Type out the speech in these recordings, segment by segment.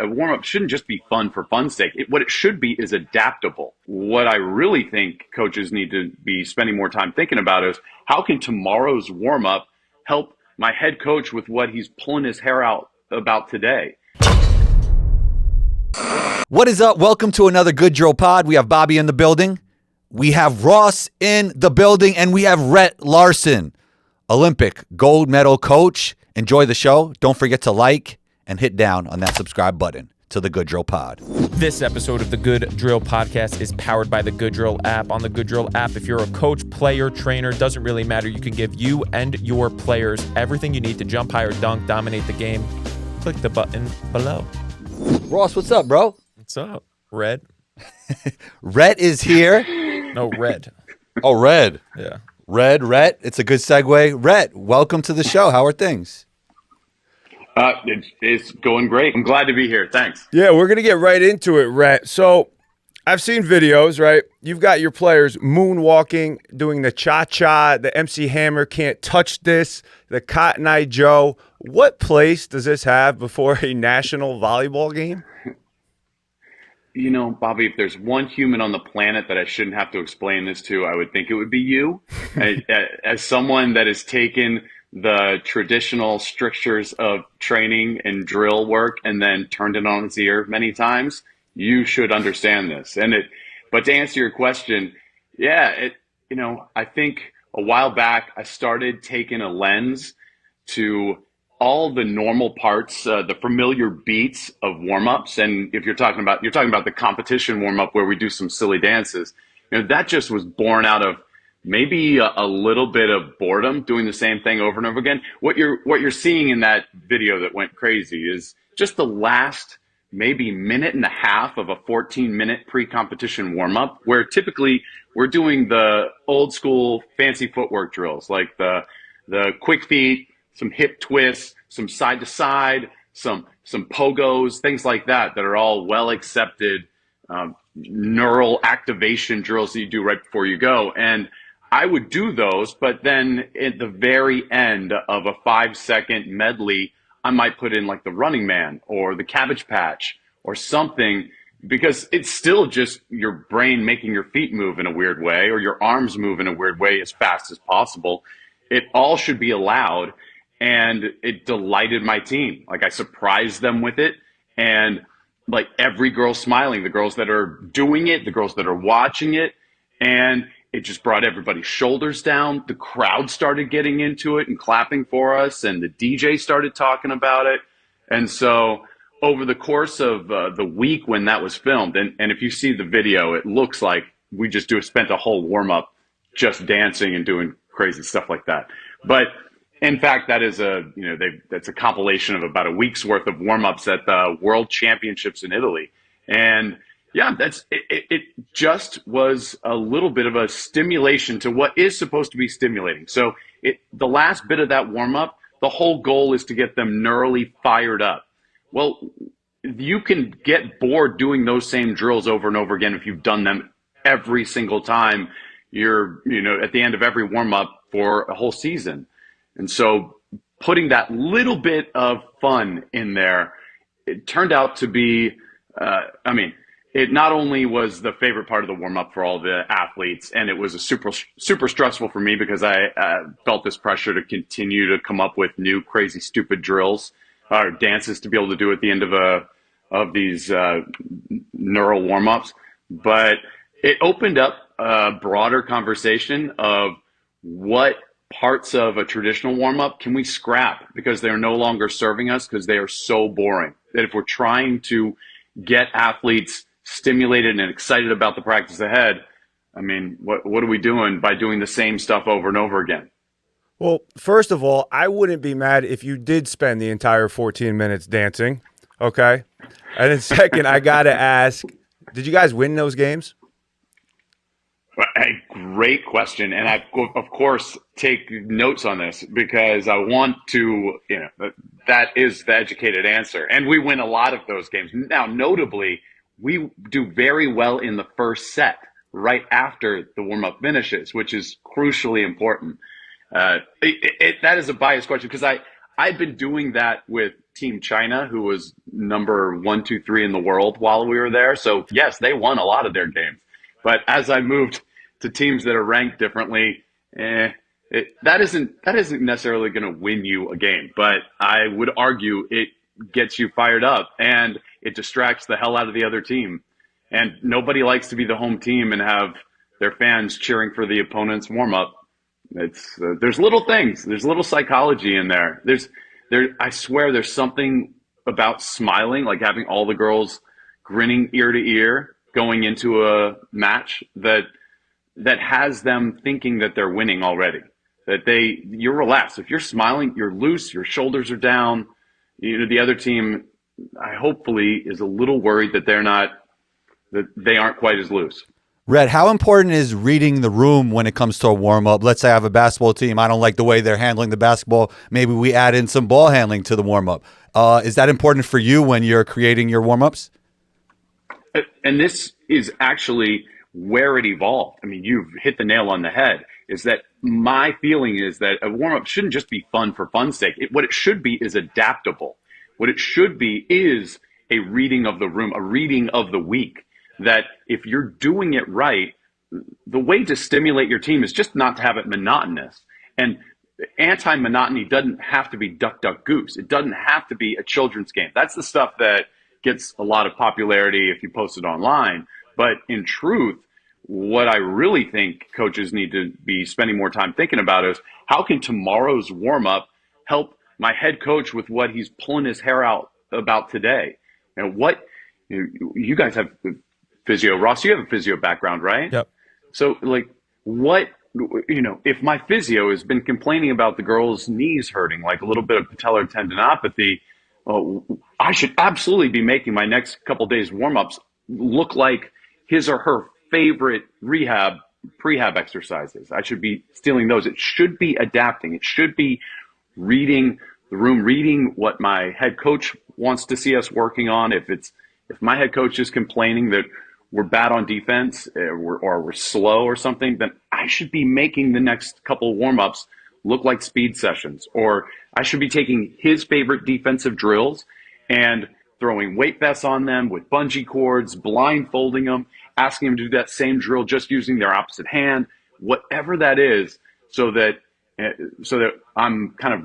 a warm-up shouldn't just be fun for fun's sake. What it should be is adaptable. What I really think coaches need to be spending more time thinking about is how can tomorrow's warm-up help my head coach with what he's pulling his hair out about today? What is up? Welcome to another Good Drill Pod. We have Bobby in the building. We have Ross in the building, and we have Rett Larson, Olympic gold medal coach. Enjoy the show. Don't forget to like and hit down on that subscribe button to the Good Drill Pod. This episode of the Good Drill Podcast is powered by the Good Drill app. On the Good Drill app, if you're a coach, player, trainer, doesn't really matter. You can give you and your players everything you need to jump high or dunk, dominate the game. Click the button below. Ross, what's up, bro? What's up, Red? Rett is here. No, Red. Oh, Red. Yeah. Rett. It's a good segue. Rett, welcome to the show. How are things? It's going great. I'm glad to be here. Thanks. Yeah, we're going to get right into it, Rett. So I've seen videos, right? You've got your players moonwalking, doing the cha-cha, the MC Hammer, can't touch this, the Cotton Eye Joe. What place does this have before a national volleyball game? You know, Bobby, if there's one human on the planet that I shouldn't have to explain this to, I would think it would be you. As someone that has taken the traditional strictures of training and drill work and then turned it on its ear many times, you should understand this. But to answer your question, I think a while back I started taking a lens to all the normal parts, the familiar beats of warm-ups. And if you're talking about the competition warm-up where we do some silly dances, that just was born out of maybe a little bit of boredom doing the same thing over and over again. What you're seeing in that video that went crazy is just the last maybe minute and a half of a 14-minute pre-competition warm-up, where typically we're doing the old school fancy footwork drills, like the quick feet, some hip twists, some side to side, some pogos, things like that are all well accepted neural activation drills that you do right before you go. And I would do those, but then at the very end of a 5-second medley, I might put in like the Running Man or the Cabbage Patch or something, because it's still just your brain making your feet move in a weird way or your arms move in a weird way as fast as possible. It all should be allowed. And it delighted my team. Like, I surprised them with it. And like every girl smiling, the girls that are doing it, the girls that are watching it. And it just brought everybody's shoulders down. The crowd started getting into it and clapping for us. And the DJ started talking about it. And so over the course of the week when that was filmed, and if you see the video, it looks like we just spent a whole warm-up just dancing and doing crazy stuff like that. But in fact, that is that's a compilation of about a week's worth of warm-ups at the World Championships in Italy. And yeah, it just was a little bit of a stimulation to what is supposed to be stimulating. So the last bit of that warm-up, the whole goal is to get them neurally fired up. Well, you can get bored doing those same drills over and over again if you've done them every single time you're at the end of every warm-up for a whole season. And so putting that little bit of fun in there, it turned out to be, it not only was the favorite part of the warm-up for all the athletes, and it was a super stressful for me because I felt this pressure to continue to come up with new crazy stupid drills or dances to be able to do at the end of these neural warm-ups. But it opened up a broader conversation of what parts of a traditional warm-up can we scrap because they're no longer serving us because they are so boring. That if we're trying to get athletes stimulated and excited about the practice ahead, what are we doing by doing the same stuff over and over again? Well, first of all, I wouldn't be mad if you did spend the entire 14 minutes dancing, okay? And then second, I got to ask, did you guys win those games? A great question. And I, of course, take notes on this because I want to, that is the educated answer. And we win a lot of those games. Now, notably, we do very well in the first set right after the warm-up finishes, which is crucially important. That is a biased question because I've been doing that with Team China, who was number 1, 2, 3 in the world while we were there. So yes, they won a lot of their games. But as I moved to teams that are ranked differently, that isn't necessarily going to win you a game. But I would argue it gets you fired up and it distracts the hell out of the other team. And nobody likes to be the home team and have their fans cheering for the opponent's warm up. It's there's little things, there's little psychology in there. I swear there's something about smiling, like having all the girls grinning ear to ear going into a match that has them thinking that they're winning already. That you're relaxed. If you're smiling, you're loose, your shoulders are down. The other team, I hopefully is a little worried that they aren't quite as loose. Rhett, how important is reading the room when it comes to a warm-up? Let's say I have a basketball team. I don't like the way they're handling the basketball. Maybe we add in some ball handling to the warm-up. Is that important for you when you're creating your warm-ups? And this is actually where it evolved. I mean, you've hit the nail on the head, is that my feeling is that a warm-up shouldn't just be fun for fun's sake. What it should be is adaptable. What it should be is a reading of the room, a reading of the week. That if you're doing it right, the way to stimulate your team is just not to have it monotonous. And anti-monotony doesn't have to be duck, duck, goose. It doesn't have to be a children's game. That's the stuff that gets a lot of popularity if you post it online. But in truth, what I really think coaches need to be spending more time thinking about is how can tomorrow's warm-up help my head coach with what he's pulling his hair out about today? And you guys have physio. Ross, you have a physio background, right? Yep. So, if my physio has been complaining about the girl's knees hurting, like a little bit of patellar tendinopathy, I should absolutely be making my next couple days warm-ups look like his or her favorite prehab exercises. I should be stealing those. It should be adapting. It should be reading the room, reading what my head coach wants to see us working on. If my head coach is complaining that we're bad on defense or we're slow or something, then I should be making the next couple of warm-ups look like speed sessions. Or I should be taking his favorite defensive drills and throwing weight vests on them with bungee cords, blindfolding them, asking them to do that same drill just using their opposite hand, whatever that is, so that I'm kind of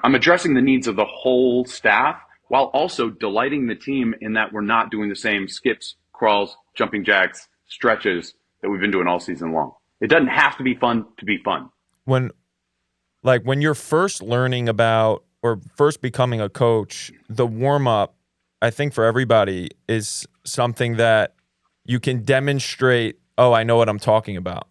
I'm addressing the needs of the whole staff, while also delighting the team in that we're not doing the same skips, crawls, jumping jacks, stretches that we've been doing all season long. It doesn't have to be fun to be fun. When you're first learning about or first becoming a coach, the warm-up, I think for everybody, is something that you can demonstrate, I know what I'm talking about.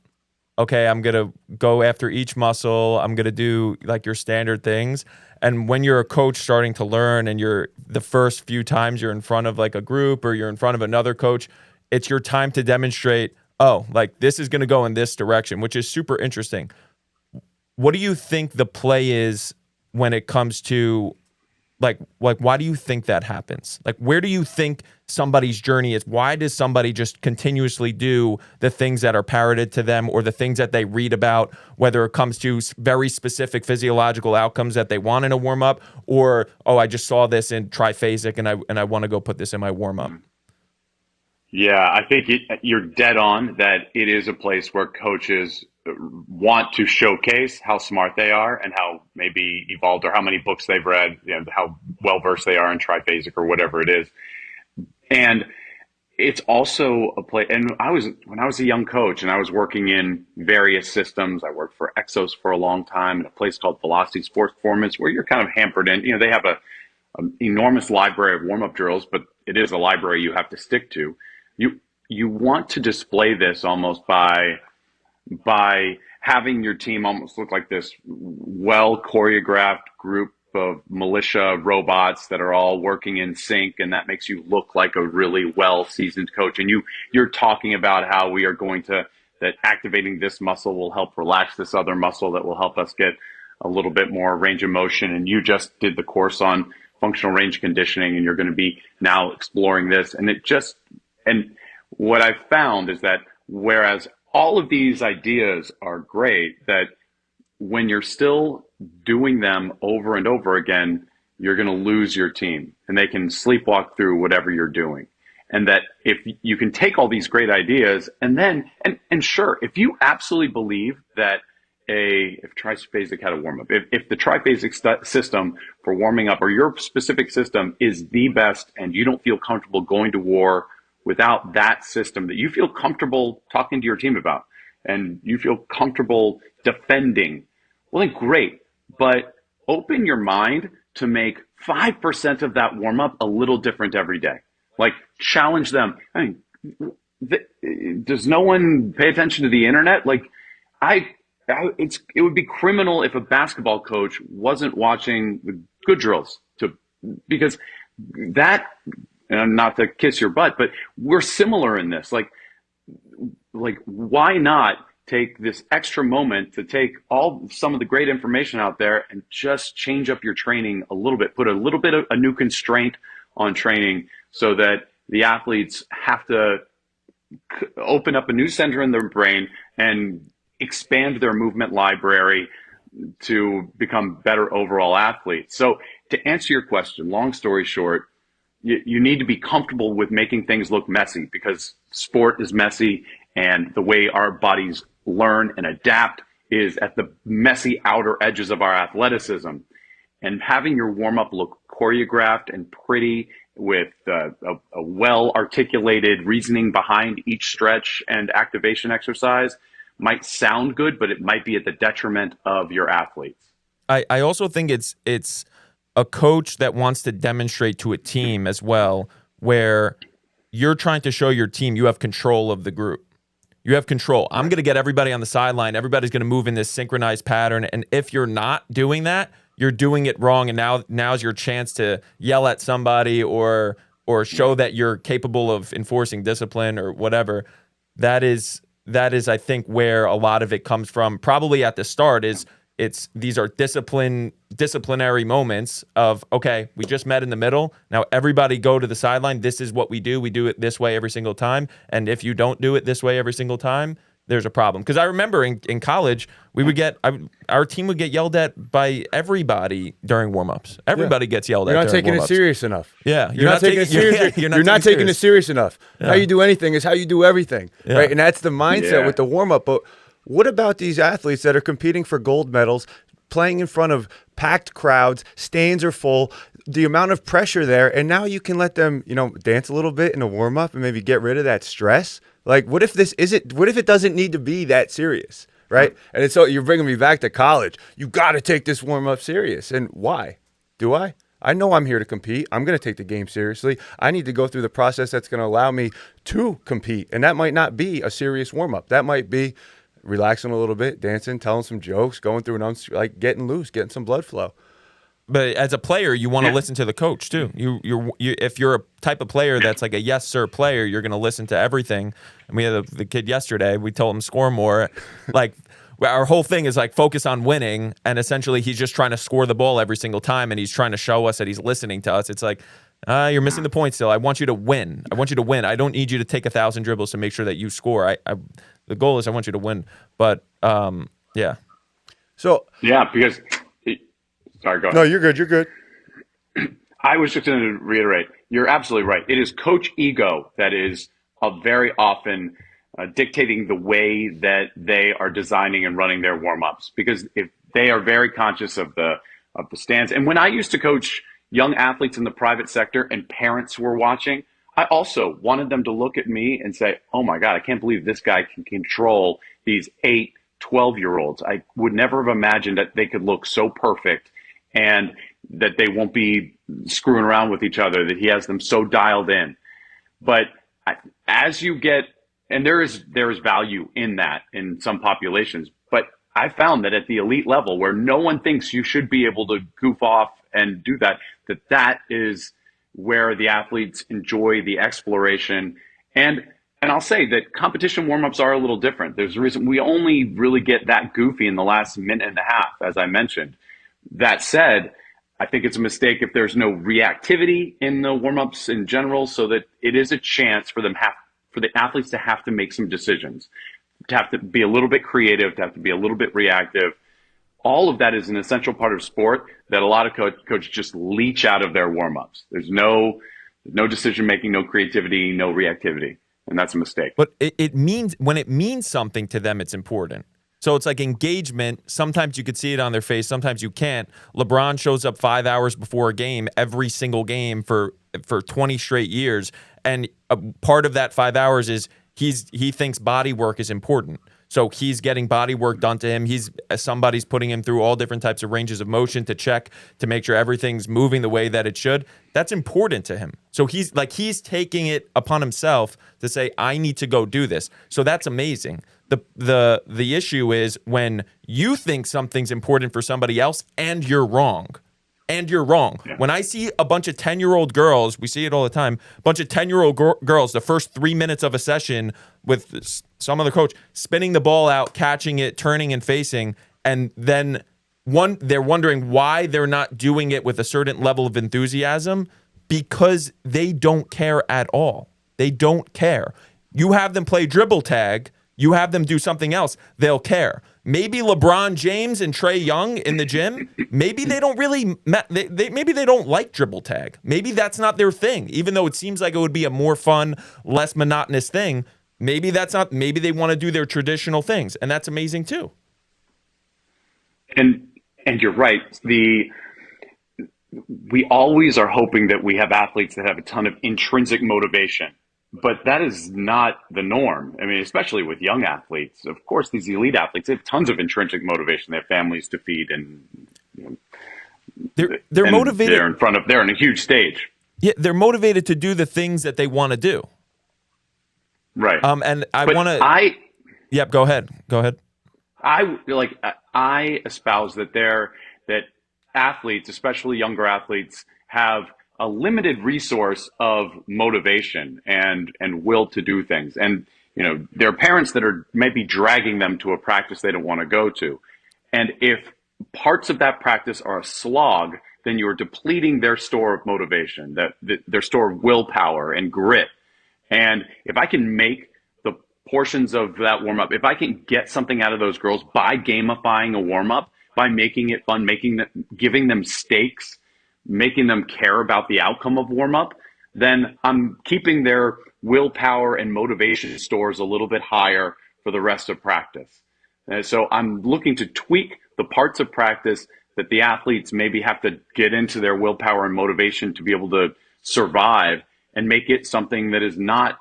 Okay, I'm going to go after each muscle. I'm going to do like your standard things. And when you're a coach starting to learn and you're the first few times you're in front of like a group or you're in front of another coach, it's your time to demonstrate, this is going to go in this direction, which is super interesting. What do you think the play is when it comes to like why do you think that happens? Like, where do you think somebody's journey is? Why does somebody just continuously do the things that are parroted to them or the things that they read about, whether it comes to very specific physiological outcomes that they want in a warm-up, or, I just saw this in triphasic and I want to go put this in my warm-up? Yeah, I think you're dead on that it is a place where coaches want to showcase how smart they are and how maybe evolved or how many books they've read, how well versed they are in triphasic or whatever it is. And it's also a place. And when I was a young coach and I was working in various systems, I worked for Exos for a long time in a place called Velocity Sports Performance, where you're kind of hampered in. They have an enormous library of warm-up drills, but it is a library you have to stick to. You want to display this almost by having your team almost look like this well choreographed group of militia robots that are all working in sync, and that makes you look like a really well seasoned coach. And you're talking about how we are going to, that activating this muscle will help relax this other muscle that will help us get a little bit more range of motion. And you just did the course on functional range conditioning, and you're going to be now exploring this. And what I've found is that whereas all of these ideas are great, that when you're still doing them over and over again, you're going to lose your team, and they can sleepwalk through whatever you're doing. And that if you can take all these great ideas and then, and sure, if you absolutely believe that if triphasic had a warm up, if the triphasic system for warming up or your specific system is the best and you don't feel comfortable going to war without that system that you feel comfortable talking to your team about and you feel comfortable defending, well, then great. But open your mind to make 5% of that warm up a little different every day. Like challenge them. I mean, does no one pay attention to the internet? Like it would be criminal if a basketball coach wasn't watching the good drills because that, and not to kiss your butt, but we're similar in this. Like why not take this extra moment to take some of the great information out there and just change up your training a little bit, put a little bit of a new constraint on training so that the athletes have to open up a new center in their brain and expand their movement library to become better overall athletes. So to answer your question, long story short, you need to be comfortable with making things look messy because sport is messy and the way our bodies learn and adapt is at the messy outer edges of our athleticism. And having your warm-up look choreographed and pretty with a well-articulated reasoning behind each stretch and activation exercise might sound good, but it might be at the detriment of your athletes. I also think it's a coach that wants to demonstrate to a team as well, where you're trying to show your team you have control of the group. You have control. I'm going to get everybody on the sideline. Everybody's going to move in this synchronized pattern. And if you're not doing that, you're doing it wrong. And now's your chance to yell at somebody or show that you're capable of enforcing discipline or whatever. That is, I think, where a lot of it comes from. Probably at the start these are disciplinary moments of, okay, we just met in the middle. Now everybody go to the sideline. This is what we do. We do it this way every single time. And if you don't do it this way every single time, there's a problem. Because I remember in college, our team would get yelled at by everybody during warmups. Everybody gets yelled at. You're not taking warm-ups. it serious enough. Yeah, you're not taking it serious. You're not taking it serious enough. Yeah. How you do anything is how you do everything, right? And that's the mindset with the warm-up. But what about these athletes that are competing for gold medals, playing in front of packed crowds, stands are full, the amount of pressure there, and now you can let them, dance a little bit in a warm-up and maybe get rid of that stress? Like, what if it doesn't need to be that serious, right? And so you're bringing me back to college. You got to take this warm-up serious. And why? Do I? I know I'm here to compete. I'm going to take the game seriously. I need to go through the process that's going to allow me to compete. And that might not be a serious warm-up. That might be relaxing a little bit, dancing, telling some jokes, going through getting loose, getting some blood flow. But as a player, you want to listen to the coach too. If you're a type of player that's like a yes sir player, you're going to listen to everything. And we had the kid yesterday. We told him score more. Like our whole thing is like focus on winning, and essentially he's just trying to score the ball every single time, and he's trying to show us that he's listening to us. It's like you're missing the point still. I want you to win. I don't need you to take 1,000 dribbles to make sure that you score. The goal is I want you to win. But yeah. So because. Sorry, go ahead. No, you're good. I was just going to reiterate, you're absolutely right. It is coach ego that is very often dictating the way that they are designing and running their warm-ups, because if they are very conscious of the stands. And when I used to coach young athletes in the private sector and parents were watching, I also wanted them to look at me and say, oh my God, I can't believe this guy can control these 8, 12-year-olds. I would never have imagined that they could look so perfect and that they won't be screwing around with each other, that he has them so dialed in. But as you get, and there is value in that in some populations, but I found that at the elite level where no one thinks you should be able to goof off and do that is where the athletes enjoy the exploration. And I'll say that competition warm-ups are a little different. There's a reason we only really get that goofy in the last minute and a half, as I mentioned. That said, I think it's a mistake if there's no reactivity in the warm-ups in general, so that it is a chance for the athletes to have to make some decisions, to have to be a little bit creative, to have to be a little bit reactive. all of that is an essential part of sport that a lot of coaches just leach out of their warm-ups. There's no decision making, no creativity, no reactivity, and that's a mistake. But it means, when it means something to them, it's important. So it's like engagement. Sometimes you could see it on their face. Sometimes you can't. LeBron shows up 5 hours before a game, every single game for 20 straight years. And a part of that 5 hours is he thinks body work is important. So he's getting body work done to him. Somebody's putting him through all different types of ranges of motion to check, to make sure everything's moving the way that it should. That's important to him. So he's taking it upon himself to say, I need to go do this. So that's amazing. The issue is when you think something's important for somebody else and you're wrong. And you're wrong. Yeah. When I see a bunch of 10-year-old girls, we see it all the time, a bunch of 10-year-old girls, the first 3 minutes of a session with some other coach, spinning the ball out, catching it, turning and facing, and then they're wondering why they're not doing it with a certain level of enthusiasm, because they don't care at all. They don't care. You have them play dribble tag, you have them do something else, they'll care. Maybe LeBron James and Trae Young in the gym, maybe they don't really, maybe they don't like dribble tag. Maybe that's not their thing, even though it seems like it would be a more fun, less monotonous thing. Maybe that's not, maybe they want to do their traditional things, and that's amazing too. And you're right. We always are hoping that we have athletes that have a ton of intrinsic motivation. But that is not the norm. I mean, especially with young athletes. Of course, these elite athletes have tons of intrinsic motivation. They have families to feed, and they're motivated. They're on a huge stage. Yeah, they're motivated to do the things that they want to do. Right. And I want to. Yep. Go ahead. I espouse that athletes, especially younger athletes, have a limited resource of motivation and will to do things. And, there are parents that are maybe dragging them to a practice they don't want to go to. And if parts of that practice are a slog, then you're depleting their store of motivation, their store of willpower and grit. And if I can make the portions of that warm up, if I can get something out of those girls by gamifying a warm up, by making it fun, giving them stakes, making them care about the outcome of warm up, then I'm keeping their willpower and motivation stores a little bit higher for the rest of practice. And so I'm looking to tweak the parts of practice that the athletes maybe have to get into their willpower and motivation to be able to survive, and make it something that is not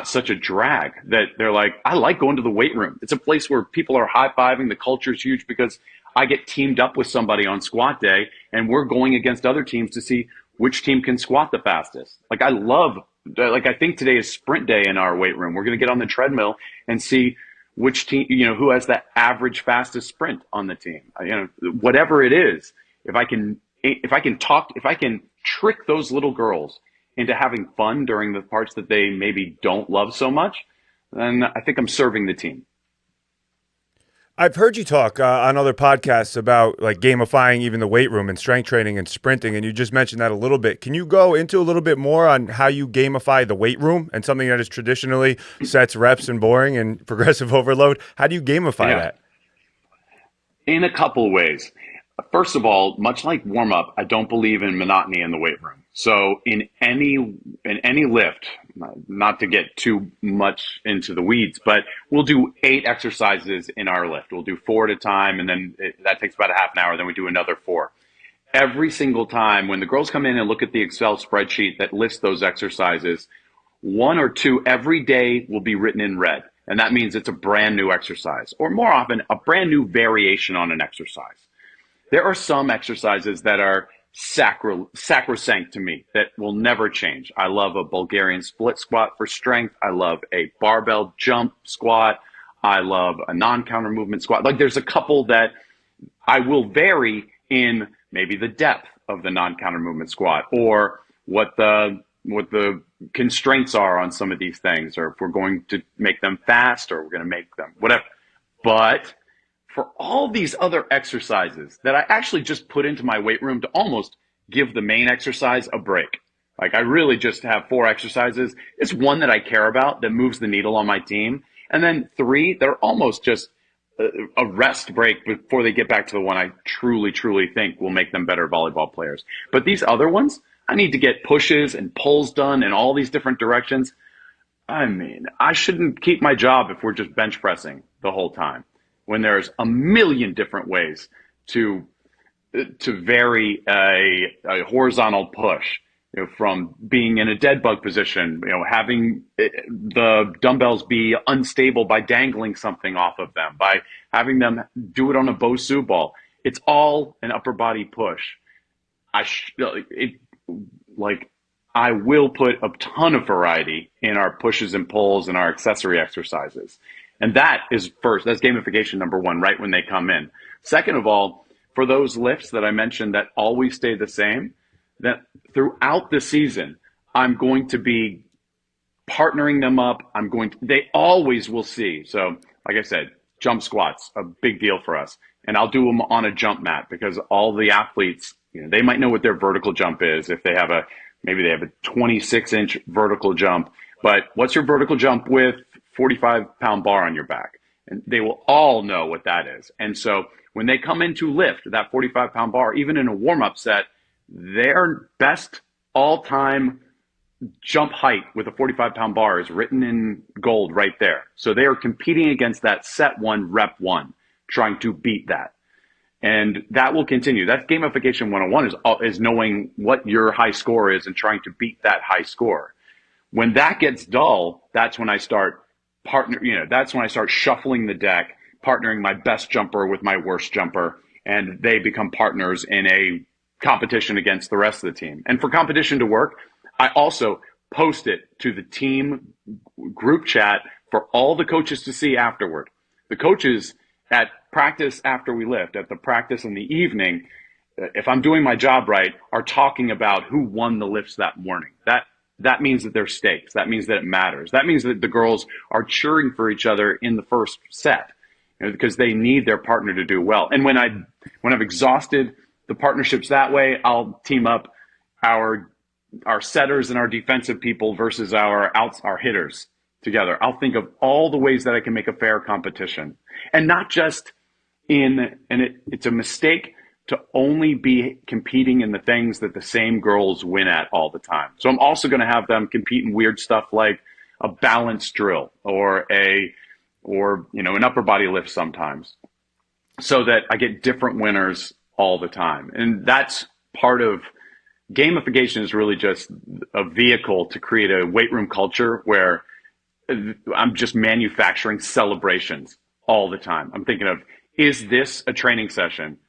such a drag, that they're like, I like going to the weight room. It's a place where people are high-fiving. The culture is huge because I get teamed up with somebody on squat day, and we're going against other teams to see which team can squat the fastest. I think today is sprint day in our weight room. We're going to get on the treadmill and see which team, who has the average fastest sprint on the team. Whatever it is, if I can trick those little girls into having fun during the parts that they maybe don't love so much, then I think I'm serving the team. I've heard you talk on other podcasts about like gamifying even the weight room and strength training and sprinting, and you just mentioned that a little bit. Can you go into a little bit more on how you gamify the weight room and something that is traditionally sets, reps, and boring and progressive overload? How do you gamify that? In a couple ways. First of all, much like warm up, I don't believe in monotony in the weight room. So in any lift, not to get too much into the weeds, but we'll do 8 exercises in our lift. We'll do 4 at a time, and then that takes about a half an hour. Then we do another 4. Every single time when the girls come in and look at the Excel spreadsheet that lists those exercises, 1 or 2 every day will be written in red. And that means it's a brand new exercise, or more often, a brand new variation on an exercise. There are some exercises that are sacrosanct to me that will never change. I love a Bulgarian split squat for strength. I love a barbell jump squat. I love a non-counter movement squat. Like, there's a couple that I will vary in maybe the depth of the non-counter movement squat, or what the constraints are on some of these things, or if we're going to make them fast or we're going to make them whatever. But for all these other exercises that I actually just put into my weight room to almost give the main exercise a break. Like, I really just have 4 exercises. It's 1 that I care about that moves the needle on my team. And then 3 that are almost just a rest break before they get back to the one I truly, truly think will make them better volleyball players. But these other ones, I need to get pushes and pulls done in all these different directions. I mean, I shouldn't keep my job if we're just bench pressing the whole time when there's a million different ways to vary a horizontal push, from being in a dead bug position, having the dumbbells be unstable by dangling something off of them, by having them do it on a Bosu ball. It's all an upper body push. I will put a ton of variety in our pushes and pulls and our accessory exercises. And that is first, that's gamification number one, right when they come in. Second of all, for those lifts that I mentioned that always stay the same, that throughout the season, I'm going to be partnering them up. They always will see. So, like I said, jump squats, a big deal for us. And I'll do them on a jump mat because all the athletes, they might know what their vertical jump is. If they have maybe they have a 26-inch vertical jump, but what's your vertical jump with 45-pound bar on your back? And they will all know what that is. And so when they come in to lift that 45-pound bar, even in a warm-up set, their best all-time jump height with a 45-pound bar is written in gold right there. So they are competing against that set one, rep one, trying to beat that. And that will continue. That's gamification 101 is knowing what your high score is and trying to beat that high score. When that gets dull, that's when I start that's when I start shuffling the deck, partnering my best jumper with my worst jumper, and they become partners in a competition against the rest of the team. And for competition to work, I also post it to the team group chat for all the coaches to see afterward. The coaches at practice after we lift, at the practice in the evening, if I'm doing my job right, are talking about who won the lifts that morning. That means that there's stakes. That means that it matters. That means that the girls are cheering for each other in the first set, because they need their partner to do well. And when I've exhausted the partnerships that way, I'll team up our setters and our defensive people versus our hitters together. I'll think of all the ways that I can make a fair competition, and not just it's a mistake to only be competing in the things that the same girls win at all the time. So I'm also going to have them compete in weird stuff like a balance drill or an upper body lift sometimes, so that I get different winners all the time. And that's part of gamification, is really just a vehicle to create a weight room culture where I'm just manufacturing celebrations all the time. I'm thinking of, is this a training session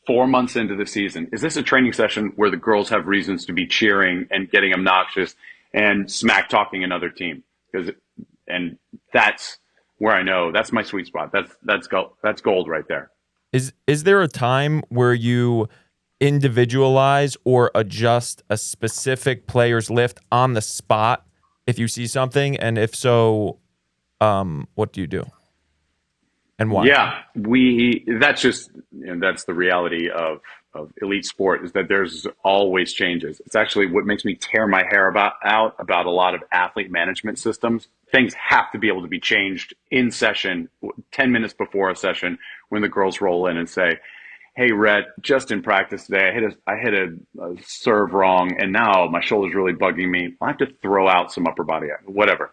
4 months into the season? Is this a training session where the girls have reasons to be cheering and getting obnoxious and smack talking another team? And that's where I know that's my sweet spot. That's gold right there. Is there a time where you individualize or adjust a specific player's lift on the spot if you see something? And if so, what do you do? And why? Yeah, that's just, that's the reality of elite sport, is that there's always changes. It's actually what makes me tear my hair out about a lot of athlete management systems. Things have to be able to be changed in session, 10 minutes before a session, when the girls roll in and say, hey, Rett, just in practice today, I hit a serve wrong, and now my shoulder's really bugging me. I have to throw out some upper body, whatever.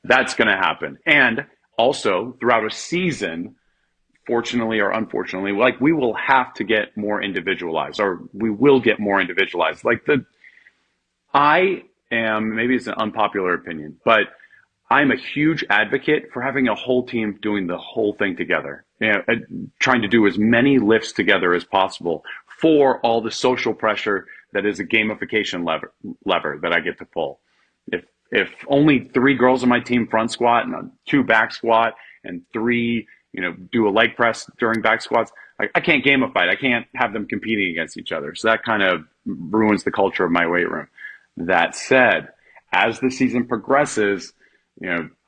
That's going to happen. And also, throughout a season, fortunately or unfortunately, we will have to get more individualized, or we will get more individualized. Maybe it's an unpopular opinion, but I'm a huge advocate for having a whole team doing the whole thing together, trying to do as many lifts together as possible for all the social pressure that is a gamification lever that I get to pull. If only 3 girls on my team front squat and 2 back squat and 3, do a leg press during back squats, I can't gamify it. I can't have them competing against each other. So that kind of ruins the culture of my weight room. That said, as the season progresses,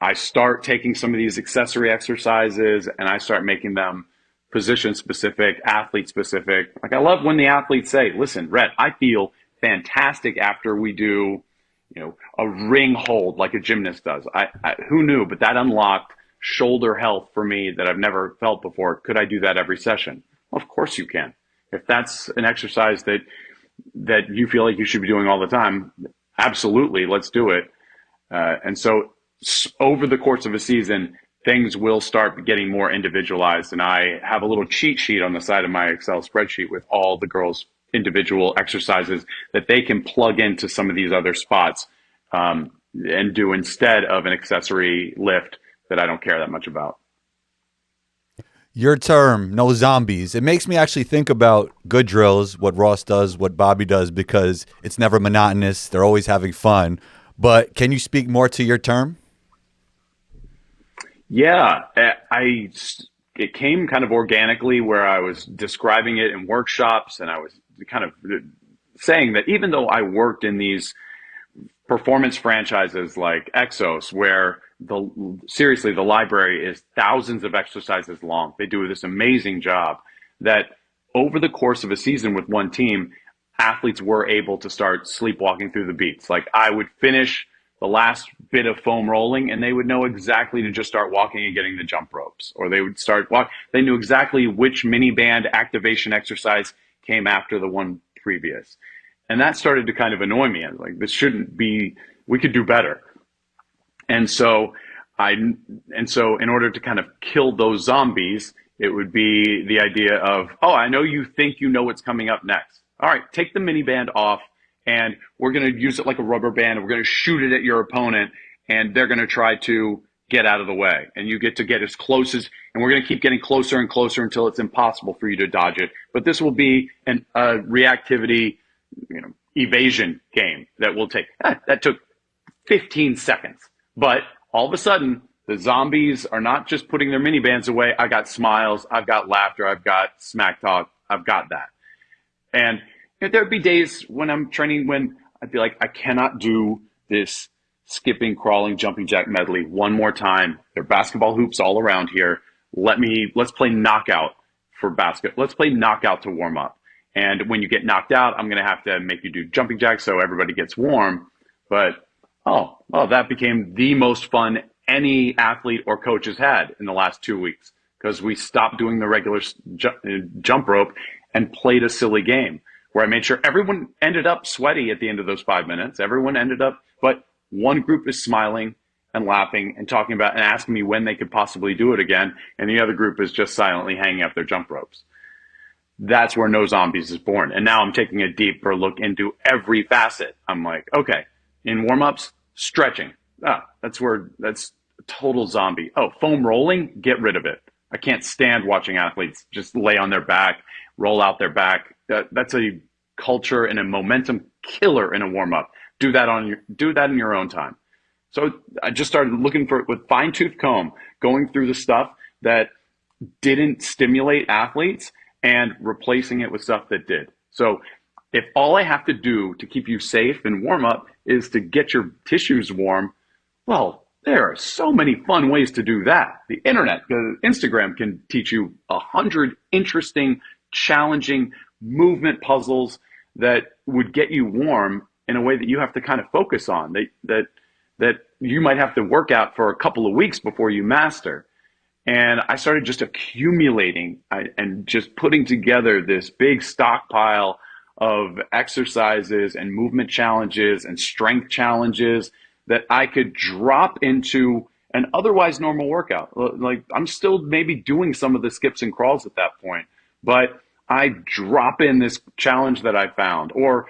I start taking some of these accessory exercises and I start making them position specific, athlete specific. I love when the athletes say, listen, Rett, I feel fantastic after we do, a ring hold like a gymnast does. Who knew, but that unlocked shoulder health for me that I've never felt before. Could I do that every session? Well, of course you can. If that's an exercise that you feel like you should be doing all the time, absolutely, let's do it. And so over the course of a season, things will start getting more individualized. And I have a little cheat sheet on the side of my Excel spreadsheet with all the girls' individual exercises that they can plug into some of these other spots and do instead of an accessory lift that I don't care that much about. Your term, no zombies, it makes me actually think about good drills, what Ross does, what Bobby does, because it's never monotonous. They're always having fun. But can you speak more to your term? Yeah, it came kind of organically where I was describing it in workshops, and I was kind of saying that even though I worked in these performance franchises like Exos, where seriously, the library is thousands of exercises long. They do this amazing job that over the course of a season with one team, athletes were able to start sleepwalking through the beats. Like I would finish the last bit of foam rolling and they would know exactly to just start walking and getting the jump ropes, or they would start walk. They knew exactly which mini band activation exercise came after the one previous. And that started to kind of annoy me. I was like, this shouldn't be, we could do better. And so in order to kind of kill those zombies, it would be the idea of, oh, I know you think you know what's coming up next. All right, take the mini band off and we're going to use it like a rubber band. And we're going to shoot it at your opponent and they're going to try to get out of the way. And you get to get as close as, and we're going to keep getting closer and closer until it's impossible for you to dodge it. But this will be a reactivity, evasion game that will take, that took 15 seconds. But all of a sudden, the zombies are not just putting their mini bands away. I got smiles, I've got laughter, I've got smack talk, I've got that. And there'd be days when I'm training when I'd be like, I cannot do this skipping, crawling, jumping jack medley one more time. There are basketball hoops all around here. Let's play knockout for basket. Let's play knockout to warm up. And when you get knocked out, I'm going to have to make you do jumping jacks so everybody gets warm. But, that became the most fun any athlete or coach has had in the last 2 weeks because we stopped doing the regular jump rope and played a silly game where I made sure everyone ended up sweaty at the end of those 5 minutes. Everyone ended up, but one group is smiling and laughing and talking about and asking me when they could possibly do it again. And the other group is just silently hanging up their jump ropes. That's where No Zombies is born. And now I'm taking a deeper look into every facet. I'm like, okay, in warm-ups, stretching. That's total zombie. Oh, foam rolling, get rid of it. I can't stand watching athletes just lay on their back, roll out their back. That's a culture and a momentum killer in a warm-up. Do that in your own time. So I just started looking for it with fine-tooth comb, going through the stuff that didn't stimulate athletes and replacing it with stuff that did. So if all I have to do to keep you safe in warm-up is to get your tissues warm, well, there are so many fun ways to do that. The internet, Instagram can teach you 100 interesting, challenging movement puzzles that would get you warm in a way that you have to kind of focus on, that you might have to work out for a couple of weeks before you master. And I started just accumulating and just putting together this big stockpile of exercises and movement challenges and strength challenges that I could drop into an otherwise normal workout. Like I'm still maybe doing some of the skips and crawls at that point, but I drop in this challenge that I found. Or,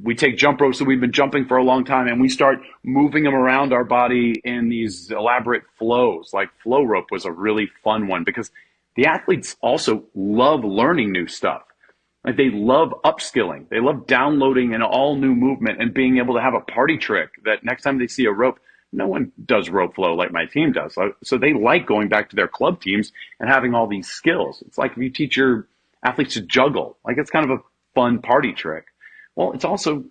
we take jump ropes that we've been jumping for a long time and we start moving them around our body in these elaborate flows. Like flow rope was a really fun one because the athletes also love learning new stuff. Like they love upskilling. They love downloading an all new movement and being able to have a party trick that next time they see a rope, no one does rope flow like my team does. So they like going back to their club teams and having all these skills. It's like if you teach your athletes to juggle, like it's kind of a fun party trick. Well, it's also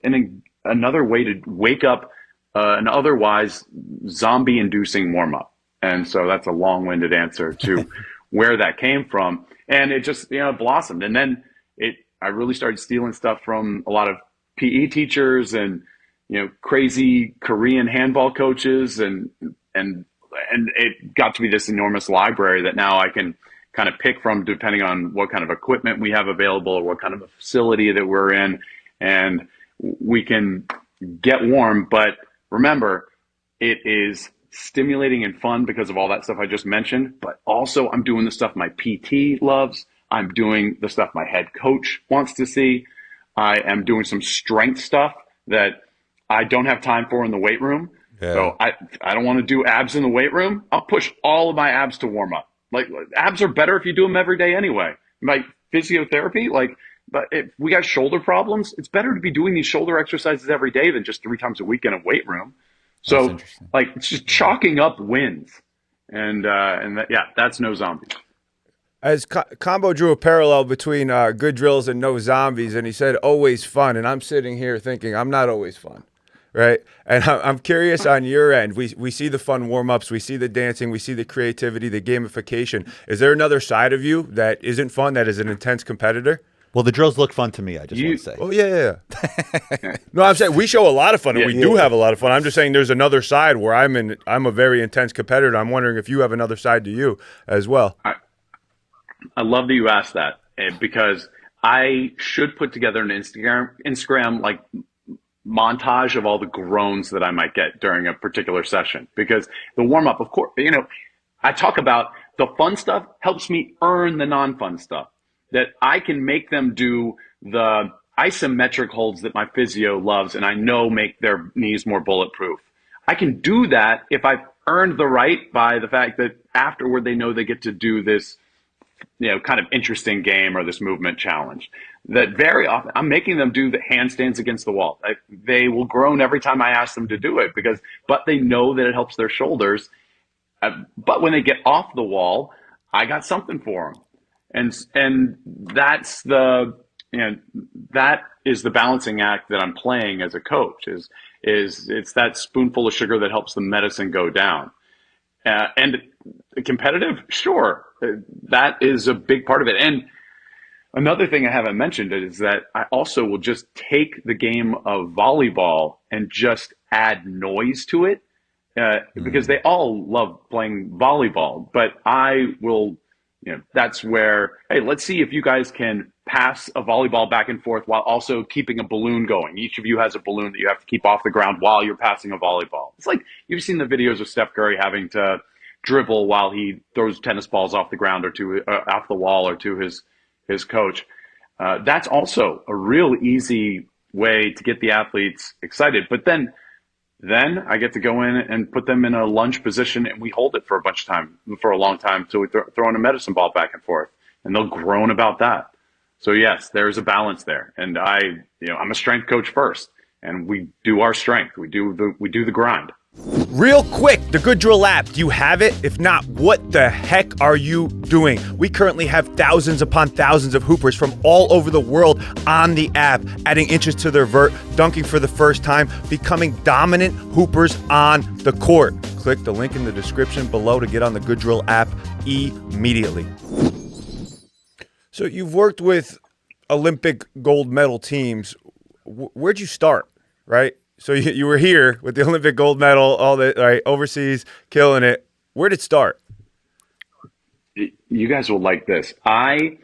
another way to wake up an otherwise zombie inducing warm up. And so that's a long winded answer to where that came from. And it just, blossomed. And then I really started stealing stuff from a lot of PE teachers and, crazy Korean handball coaches and and it got to be this enormous library that now I can kind of pick from depending on what kind of equipment we have available or what kind of a facility that we're in. And we can get warm. But remember, it is stimulating and fun because of all that stuff I just mentioned. But also, I'm doing the stuff my PT loves. I'm doing the stuff my head coach wants to see. I am doing some strength stuff that I don't have time for in the weight room. Yeah. So I don't want to do abs in the weight room. I'll push all of my abs to warm up. Like, abs are better if you do them every day anyway. My physiotherapy, but if we got shoulder problems, it's better to be doing these shoulder exercises every day than just 3 times a week in a weight room. So it's just chalking up wins. And that's no zombies. As Combo drew a parallel between good drills and no zombies, and he said always fun, and I'm sitting here thinking I'm not always fun, right? And I'm curious on your end. We see the fun warm-ups, we see the dancing, we see the creativity, the gamification. Is there another side of you that isn't fun, that is an intense competitor? Well, the drills look fun to me, I just want to say. Oh, yeah. No, I'm saying we show a lot of fun, and we do have a lot of fun. I'm just saying there's another side where I'm a very intense competitor. I'm wondering if you have another side to you as well. I love that you asked that, because I should put together an Instagram like montage of all the groans that I might get during a particular session. Because the warm up, of course, I talk about the fun stuff helps me earn the non-fun stuff. That I can make them do the isometric holds that my physio loves and I know make their knees more bulletproof. I can do that if I've earned the right by the fact that afterward they know they get to do this kind of interesting game or this movement challenge. That very often I'm making them do the handstands against the wall. They will groan every time I ask them to do it but they know that it helps their shoulders. But when they get off the wall, I got something for them. And that's that is the balancing act that I'm playing as a coach is it's that spoonful of sugar that helps the medicine go down. And competitive, sure, that is a big part of it. And another thing I haven't mentioned is that I also will just take the game of volleyball and just add noise to it, because they all love playing volleyball. But I will, that's where, hey, let's see if you guys can pass a volleyball back and forth while also keeping a balloon going. Each of you has a balloon that you have to keep off the ground while you're passing a volleyball. It's like you've seen the videos of Steph Curry having to dribble while he throws tennis balls off the ground or off the wall or to his coach. That's also a real easy way to get the athletes excited. But then I get to go in and put them in a lunge position and we hold it for a long time. So we throw in a medicine ball back and forth and they'll groan about that. So yes, there's a balance there. And I'm a strength coach first and we do our strength. We do the grind. Real quick, the Good Drill app, do you have it? If not, what the heck are you doing? We currently have thousands upon thousands of hoopers from all over the world on the app, adding inches to their vert, dunking for the first time, becoming dominant hoopers on the court. Click the link in the description below to get on the Good Drill app immediately. So you've worked with Olympic gold medal teams. Where'd you start, right? So you were here with the Olympic gold medal, all that, right, overseas, killing it. Where did it start? You guys will like this. I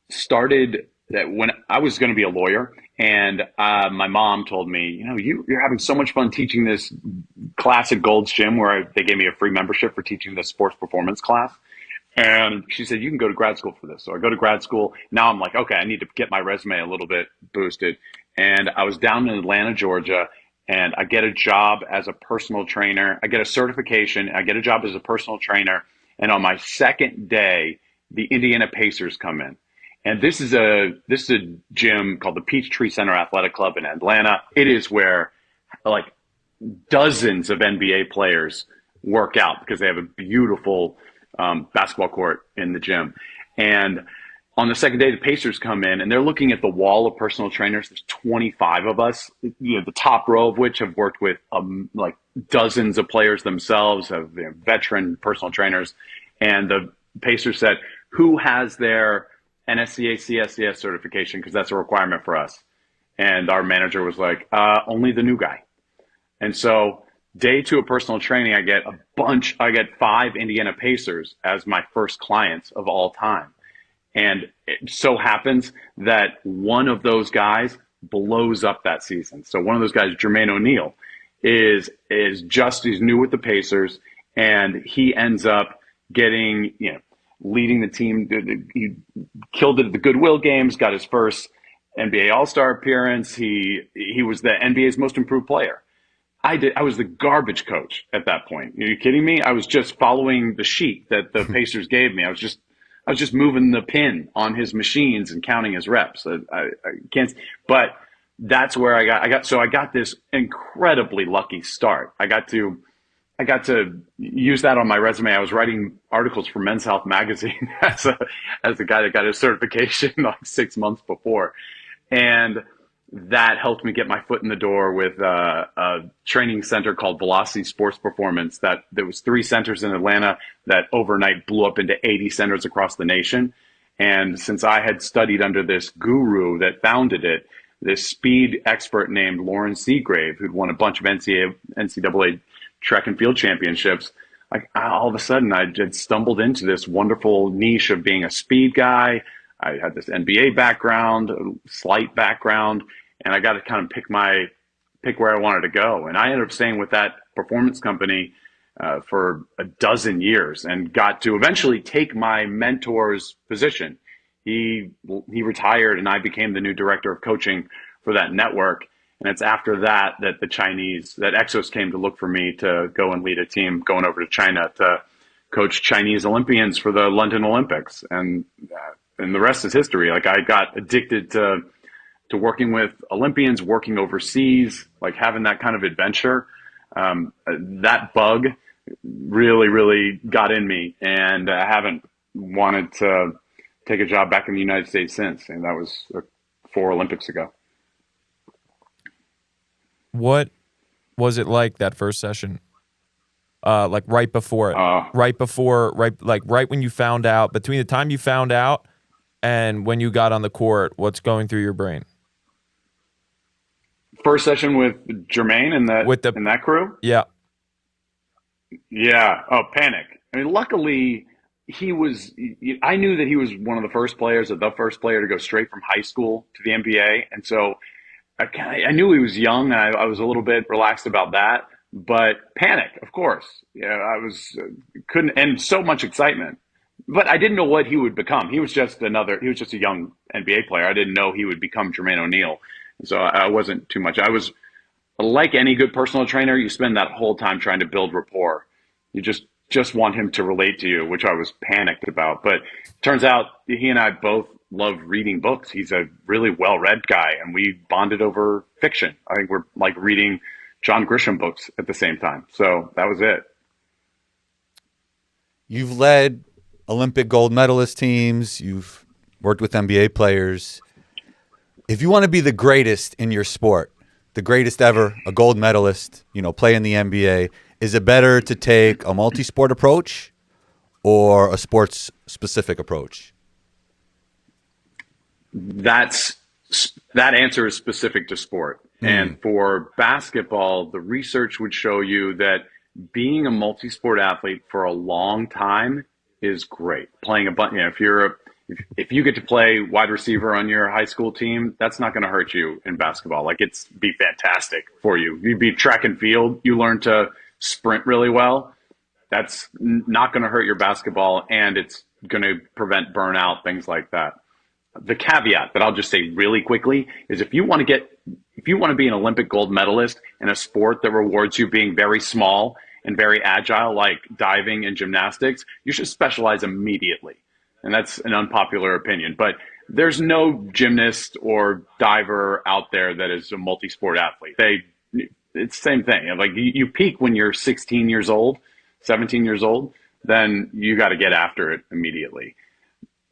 started that when I was going to be a lawyer, and my mom told me, you're having so much fun teaching this class at Gold's Gym, where they gave me a free membership for teaching the sports performance class. And she said, you can go to grad school for this. So I go to grad school. Now I'm like, okay, I need to get my resume a little bit boosted. And I was down in Atlanta, Georgia, and I get a job as a personal trainer. I get a certification. I get a job as a personal trainer. And on my second day, the Indiana Pacers come in. And this is a gym called the Peachtree Center Athletic Club in Atlanta. It is where like dozens of NBA players work out because they have a beautiful basketball court in the gym. And on the second day, the Pacers come in and they're looking at the wall of personal trainers. There's 25 of us, the top row of which have worked with like dozens of players themselves, have veteran personal trainers. And the Pacers said, who has their NSCA CSCS certification? Because that's a requirement for us. And our manager was like, only the new guy. And so Day two of personal training, I get 5 Indiana Pacers as my first clients of all time. And it so happens that one of those guys blows up that season. So one of those guys, Jermaine O'Neal, he's new with the Pacers, and he ends up getting, leading the team. He killed it at the Goodwill games, got his first NBA All-Star appearance. He was the NBA's most improved player. I was the garbage coach at that point. Are you kidding me? I was just following the sheet that the Pacers gave me. I was just moving the pin on his machines and counting his reps. I can't, but that's where I got this incredibly lucky start. I got to use that on my resume. I was writing articles for Men's Health magazine as a guy that got his certification like 6 months before. And that helped me get my foot in the door with a training center called Velocity Sports Performance. There was 3 centers in Atlanta that overnight blew up into 80 centers across the nation. And since I had studied under this guru that founded it, this speed expert named Lauren Seagrave, who'd won a bunch of NCAA track and field championships, like all of a sudden I had stumbled into this wonderful niche of being a speed guy. I had this NBA background, a slight background, and I got to kind of pick where I wanted to go. And I ended up staying with that performance company for a dozen years and got to eventually take my mentor's position. He retired, and I became the new director of coaching for that network. And it's after that that Exos came to look for me to go and lead a team going over to China to coach Chinese Olympians for the London Olympics. And the rest is history. Like, I got addicted to working with Olympians, working overseas, like having that kind of adventure. That bug really, really got in me, and I haven't wanted to take a job back in the United States since. And that was 4 Olympics ago. What was it like that first session? Like right before it, right when you found out, between the time you found out and when you got on the court, what's going through your brain? First session with Jermaine and that crew? Yeah. Yeah. Oh, panic. I mean, luckily I knew that he was one of the first players, or the first player to go straight from high school to the NBA. And so I knew he was young, and I was a little bit relaxed about that, but panic, of course. Yeah, and so much excitement, but I didn't know what he would become. He was just a young NBA player. I didn't know he would become Jermaine O'Neal. So I wasn't too much. I was like any good personal trainer. You spend that whole time trying to build rapport. You just want him to relate to you, which I was panicked about. But turns out he and I both love reading books. He's a really well-read guy, and we bonded over fiction. I think we're like reading John Grisham books at the same time. So that was it. You've led Olympic gold medalist teams. You've worked with NBA players. If you want to be the greatest in your sport, the greatest ever, a gold medalist, play in the NBA, is it better to take a multi-sport approach or a sports-specific approach? That answer is specific to sport. And for basketball, the research would show you that being a multi-sport athlete for a long time is great. Playing if you get to play wide receiver on your high school team, that's not going to hurt you in basketball. Like, it's be fantastic for you. You be track and field, you learn to sprint really well. That's not going to hurt your basketball, and it's going to prevent burnout, things like that. The caveat that I'll just say really quickly is if you want to be an Olympic gold medalist in a sport that rewards you being very small and very agile, like diving and gymnastics, you should specialize immediately. And that's an unpopular opinion, but there's no gymnast or diver out there that is a multi-sport athlete. It's the same thing. Like, you peak when you're 16 years old, 17 years old, then you got to get after it immediately.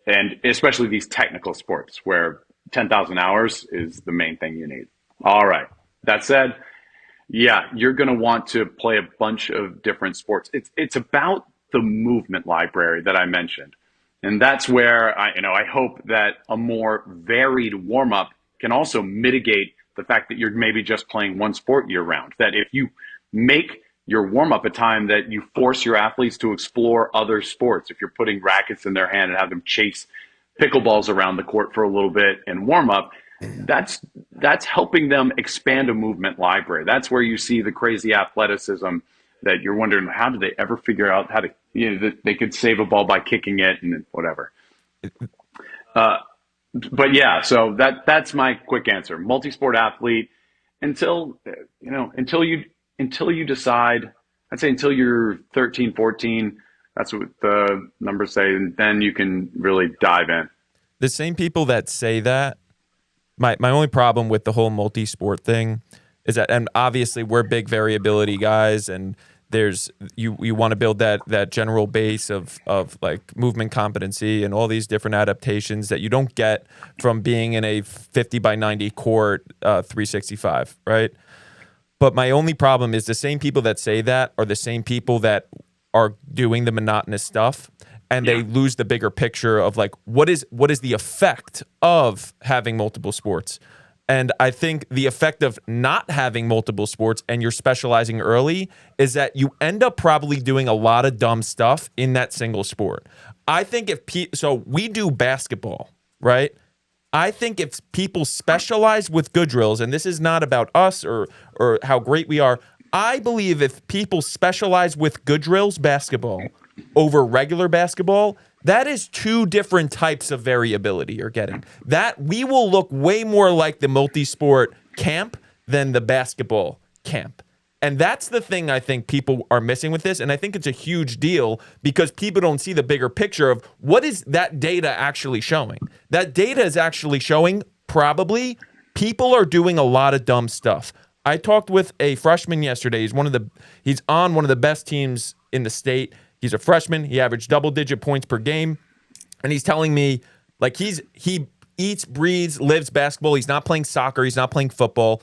And especially these technical sports where 10,000 hours is the main thing you need. All right. That said, yeah, you're going to want to play a bunch of different sports. It's about the movement library that I mentioned. And that's where I hope that a more varied warm-up can also mitigate the fact that you're maybe just playing one sport year round. That if you make your warm up a time that you force your athletes to explore other sports. If you're putting rackets in their hand and have them chase pickleballs around the court for a little bit and warm up, that's helping them expand a movement library. That's where you see the crazy athleticism that you're wondering, how did they ever figure out how to, that they could save a ball by kicking it and whatever. But yeah, so that's my quick answer. Multi-sport athlete until you decide, I'd say until you're 13, 14, that's what the numbers say, and then you can really dive in. The same people that say that, my only problem with the whole multi-sport thing is that, and obviously we're big variability guys, and there's you want to build that general base of like movement competency and all these different adaptations that you don't get from being in a 50 by 90 court 365, right? But my only problem is the same people that say that are the same people that are doing the monotonous stuff, and they lose the bigger picture of like what is the effect of having multiple sports. And I think the effect of not having multiple sports and you're specializing early is that you end up probably doing a lot of dumb stuff in that single sport. I think so we do basketball, right? I think if people specialize with good drills, and this is not about us or how great we are, I believe if people specialize with good drills basketball over regular basketball, that is two different types of variability you're getting. That we will look way more like the multi-sport camp than the basketball camp. And that's the thing I think people are missing with this. And I think it's a huge deal because people don't see the bigger picture of what is that data actually showing. That data is actually showing probably people are doing a lot of dumb stuff. I talked with a freshman yesterday. He's on one of the best teams in the state. He's a freshman. He averaged double-digit points per game. And he's telling me, like, he eats, breathes, lives basketball. He's not playing soccer. He's not playing football.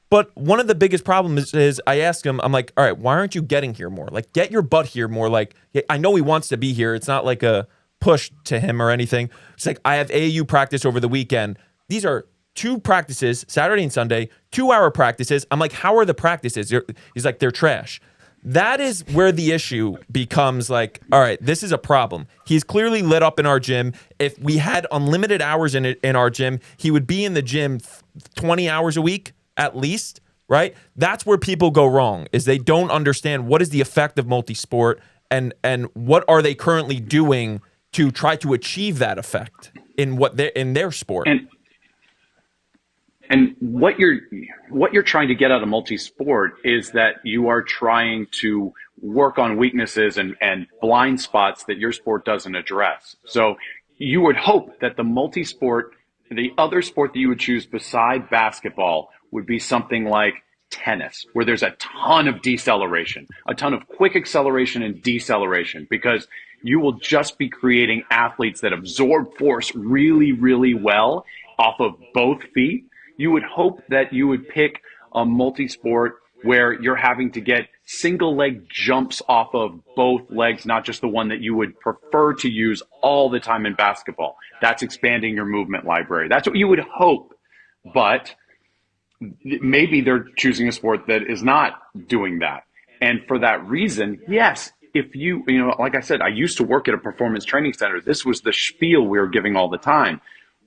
But one of the biggest problems is I asked him, I'm like, all right, why aren't you getting here more? Like, get your butt here more. Like, I know he wants to be here. It's not like a push to him or anything. It's like, I have AAU practice over the weekend. These are 2 practices, Saturday and Sunday, 2-hour practices. I'm like, how are the practices? He's like, they're trash. That is where the issue becomes like, all right, this is a problem. He's clearly lit up in our gym. If we had unlimited hours in our gym, he would be in the gym 20 hours a week at least, right? That's where people go wrong, is they don't understand what is the effect of multi-sport and what are they currently doing to try to achieve that effect in their sport. And what you're trying to get out of multi-sport is that you are trying to work on weaknesses and blind spots that your sport doesn't address. So you would hope that the multi-sport, the other sport that you would choose beside basketball would be something like tennis, where there's a ton of deceleration, a ton of quick acceleration and deceleration, because you will just be creating athletes that absorb force really, really well off of both feet. You would hope that you would pick a multi-sport where you're having to get single leg jumps off of both legs, not just the one that you would prefer to use all the time in basketball. That's expanding your movement library. That's what you would hope. But maybe they're choosing a sport that is not doing that. And for that reason, yes, if like I said, I used to work at a performance training center. This was the spiel we were giving all the time.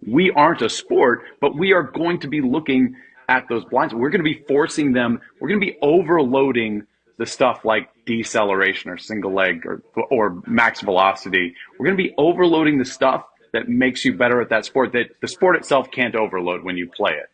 We aren't a sport, but we are going to be looking at those blinds. We're going to be forcing them. We're going to be overloading the stuff like deceleration or single leg or max velocity. We're going to be overloading the stuff that makes you better at that sport that the sport itself can't overload when you play it.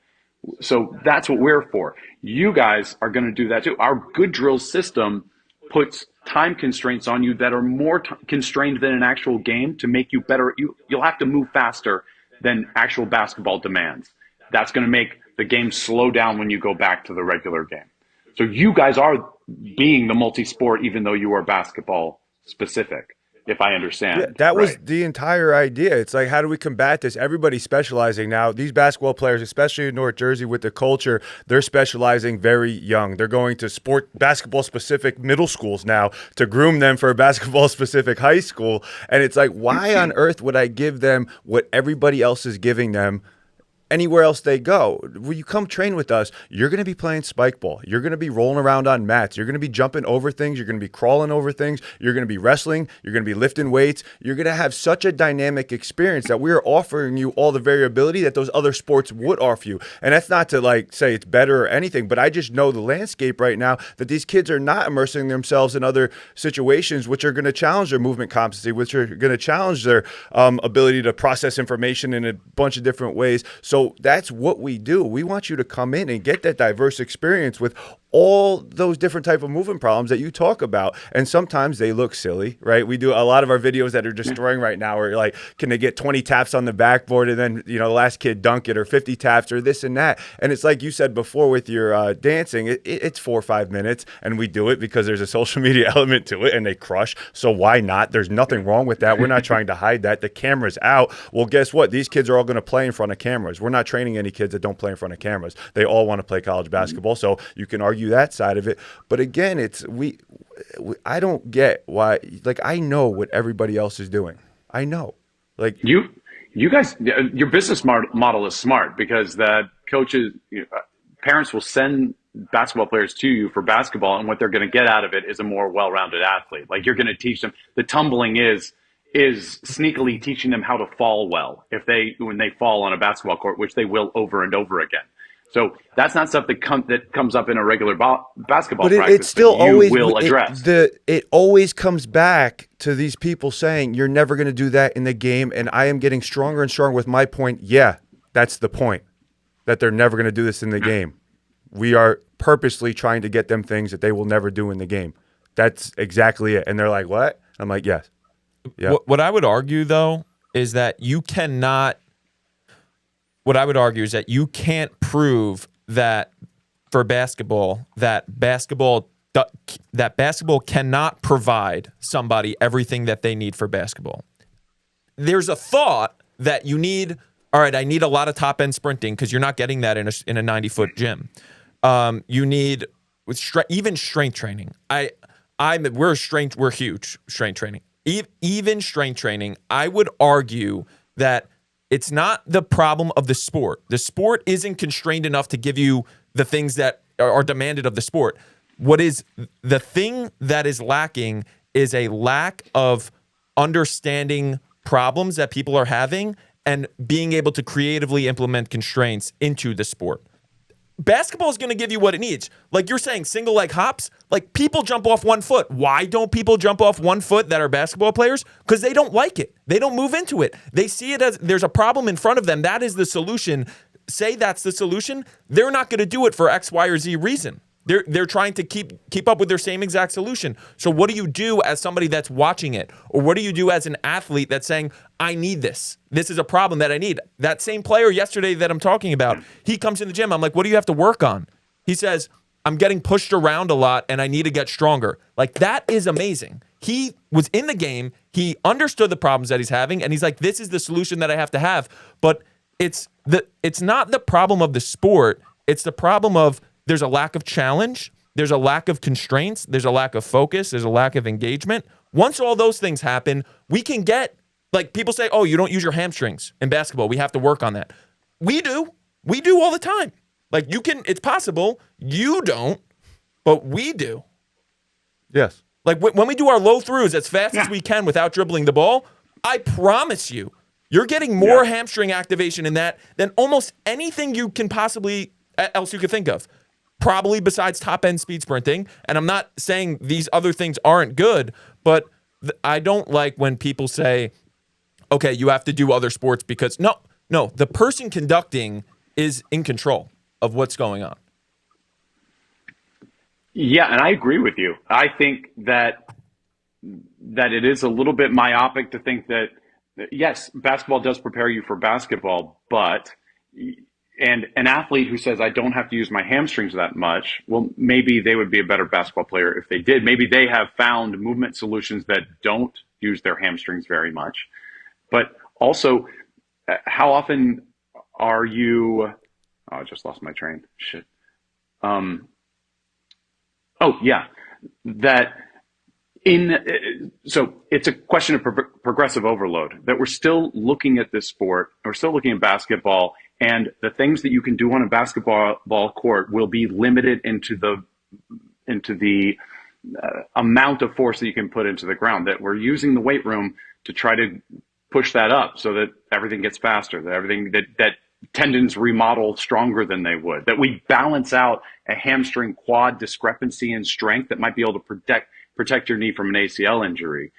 So that's what we're for. You guys are going to do that too. Our good drill system puts time constraints on you that are more constrained than an actual game to make you better. You'll have to move faster than actual basketball demands. That's going to make the game slow down when you go back to the regular game. So you guys are being the multi-sport, even though you are basketball specific, if I understand. Yeah, that was the entire idea. It's like, how do we combat this? Everybody's specializing now. These basketball players, especially in North Jersey with the culture, they're specializing very young. They're going to basketball-specific middle schools now to groom them for a basketball-specific high school. And it's like, why on earth would I give them what everybody else is giving them anywhere else they go. When you come train with us, you're going to be playing spike ball. You're going to be rolling around on mats. You're going to be jumping over things. You're going to be crawling over things. You're going to be wrestling. You're going to be lifting weights. You're going to have such a dynamic experience that we're offering you all the variability that those other sports would offer you. And that's not to like say it's better or anything, but I just know the landscape right now that these kids are not immersing themselves in other situations which are going to challenge their movement competency, which are going to challenge their ability to process information in a bunch of different ways. So that's what we do. We want you to come in and get that diverse experience with all those different type of movement problems that you talk about. And sometimes they look silly, right? We do a lot of our videos that are destroying right now are like, can they get 20 taps on the backboard and then, the last kid dunk it, or 50 taps or this and that. And it's like you said before with your dancing, it's 4 or 5 minutes, and we do it because there's a social media element to it and they crush. So why not? There's nothing wrong with that. We're not trying to hide that. The camera's out. Well, guess what? These kids are all going to play in front of cameras. We're not training any kids that don't play in front of cameras. They all want to play college basketball. So you can argue that side of it. But again, I don't get why, like, I know what everybody else is doing. I know. Like, you guys, your business model is smart, because that coaches, parents will send basketball players to you for basketball, and what they're going to get out of it is a more well-rounded athlete. Like, you're going to teach them. The tumbling is sneakily teaching them how to fall well when they fall on a basketball court, which they will over and over again. So that's not stuff that comes up in a regular basketball practice. It still that you always will address. It always comes back to these people saying you're never going to do that in the game, and I am getting stronger and stronger with my point. Yeah, that's the point, that they're never going to do this in the game. We are purposely trying to get them things that they will never do in the game. That's exactly it. And they're like, what? I'm like, yes. Yeah. What I would argue, though, is that you cannot. What I would argue is that you can't prove that for basketball that basketball cannot provide somebody everything that they need for basketball. There's a thought that you need. All right, I need a lot of top end sprinting, because you're not getting that in a 90-foot gym. You need even strength training. We're huge strength training. Even strength training, I would argue that it's not the problem of the sport. The sport isn't constrained enough to give you the things that are demanded of the sport. What is the thing that is lacking is a lack of understanding problems that people are having and being able to creatively implement constraints into the sport. Basketball is going to give you what it needs. Like you're saying, single leg hops, like people jump off 1 foot. Why don't people jump off 1 foot that are basketball players? Because they don't like it. They don't move into it. They see it as there's a problem in front of them. That is the solution. Say that's the solution. They're not going to do it for X, Y, or Z reason. They're trying to keep up with their same exact solution. So what do you do as somebody that's watching it? Or what do you do as an athlete that's saying, I need this. This is a problem that I need. That same player yesterday that I'm talking about, he comes in the gym. I'm like, what do you have to work on? He says, I'm getting pushed around a lot and I need to get stronger. Like, that is amazing. He was in the game. He understood the problems that he's having. And he's like, this is the solution that I have to have. But it's not the problem of the sport. It's the problem of there's a lack of challenge. There's a lack of constraints. There's a lack of focus. There's a lack of engagement. Once all those things happen, we can get, like people say, oh, you don't use your hamstrings in basketball. We have to work on that. We do. We do all the time. Like it's possible. You don't, but we do. Yes. Like when we do our low throughs as fast as we can without dribbling the ball, I promise you, you're getting more hamstring activation in that than almost anything you can possibly else you could think of. Probably besides top-end speed sprinting. And I'm not saying these other things aren't good, but I don't like when people say, okay, you have to do other sports because no, the person conducting is in control of what's going on. Yeah, and I agree with you. I think that it is a little bit myopic to think that, yes, basketball does prepare you for basketball, but and an athlete who says, I don't have to use my hamstrings that much, well, maybe they would be a better basketball player if they did. Maybe they have found movement solutions that don't use their hamstrings very much. But also, how often are you... Oh, I just lost my train. Shit. That So it's a question of progressive overload that we're still looking at this sport. We're still looking at basketball, and the things that you can do on a basketball court will be limited into the amount of force that you can put into the ground. That we're using the weight room to try to push that up so that everything gets faster, that everything that tendons remodel stronger than they would, that we balance out a hamstring quad discrepancy in strength that might be able to protect your knee from an ACL injury,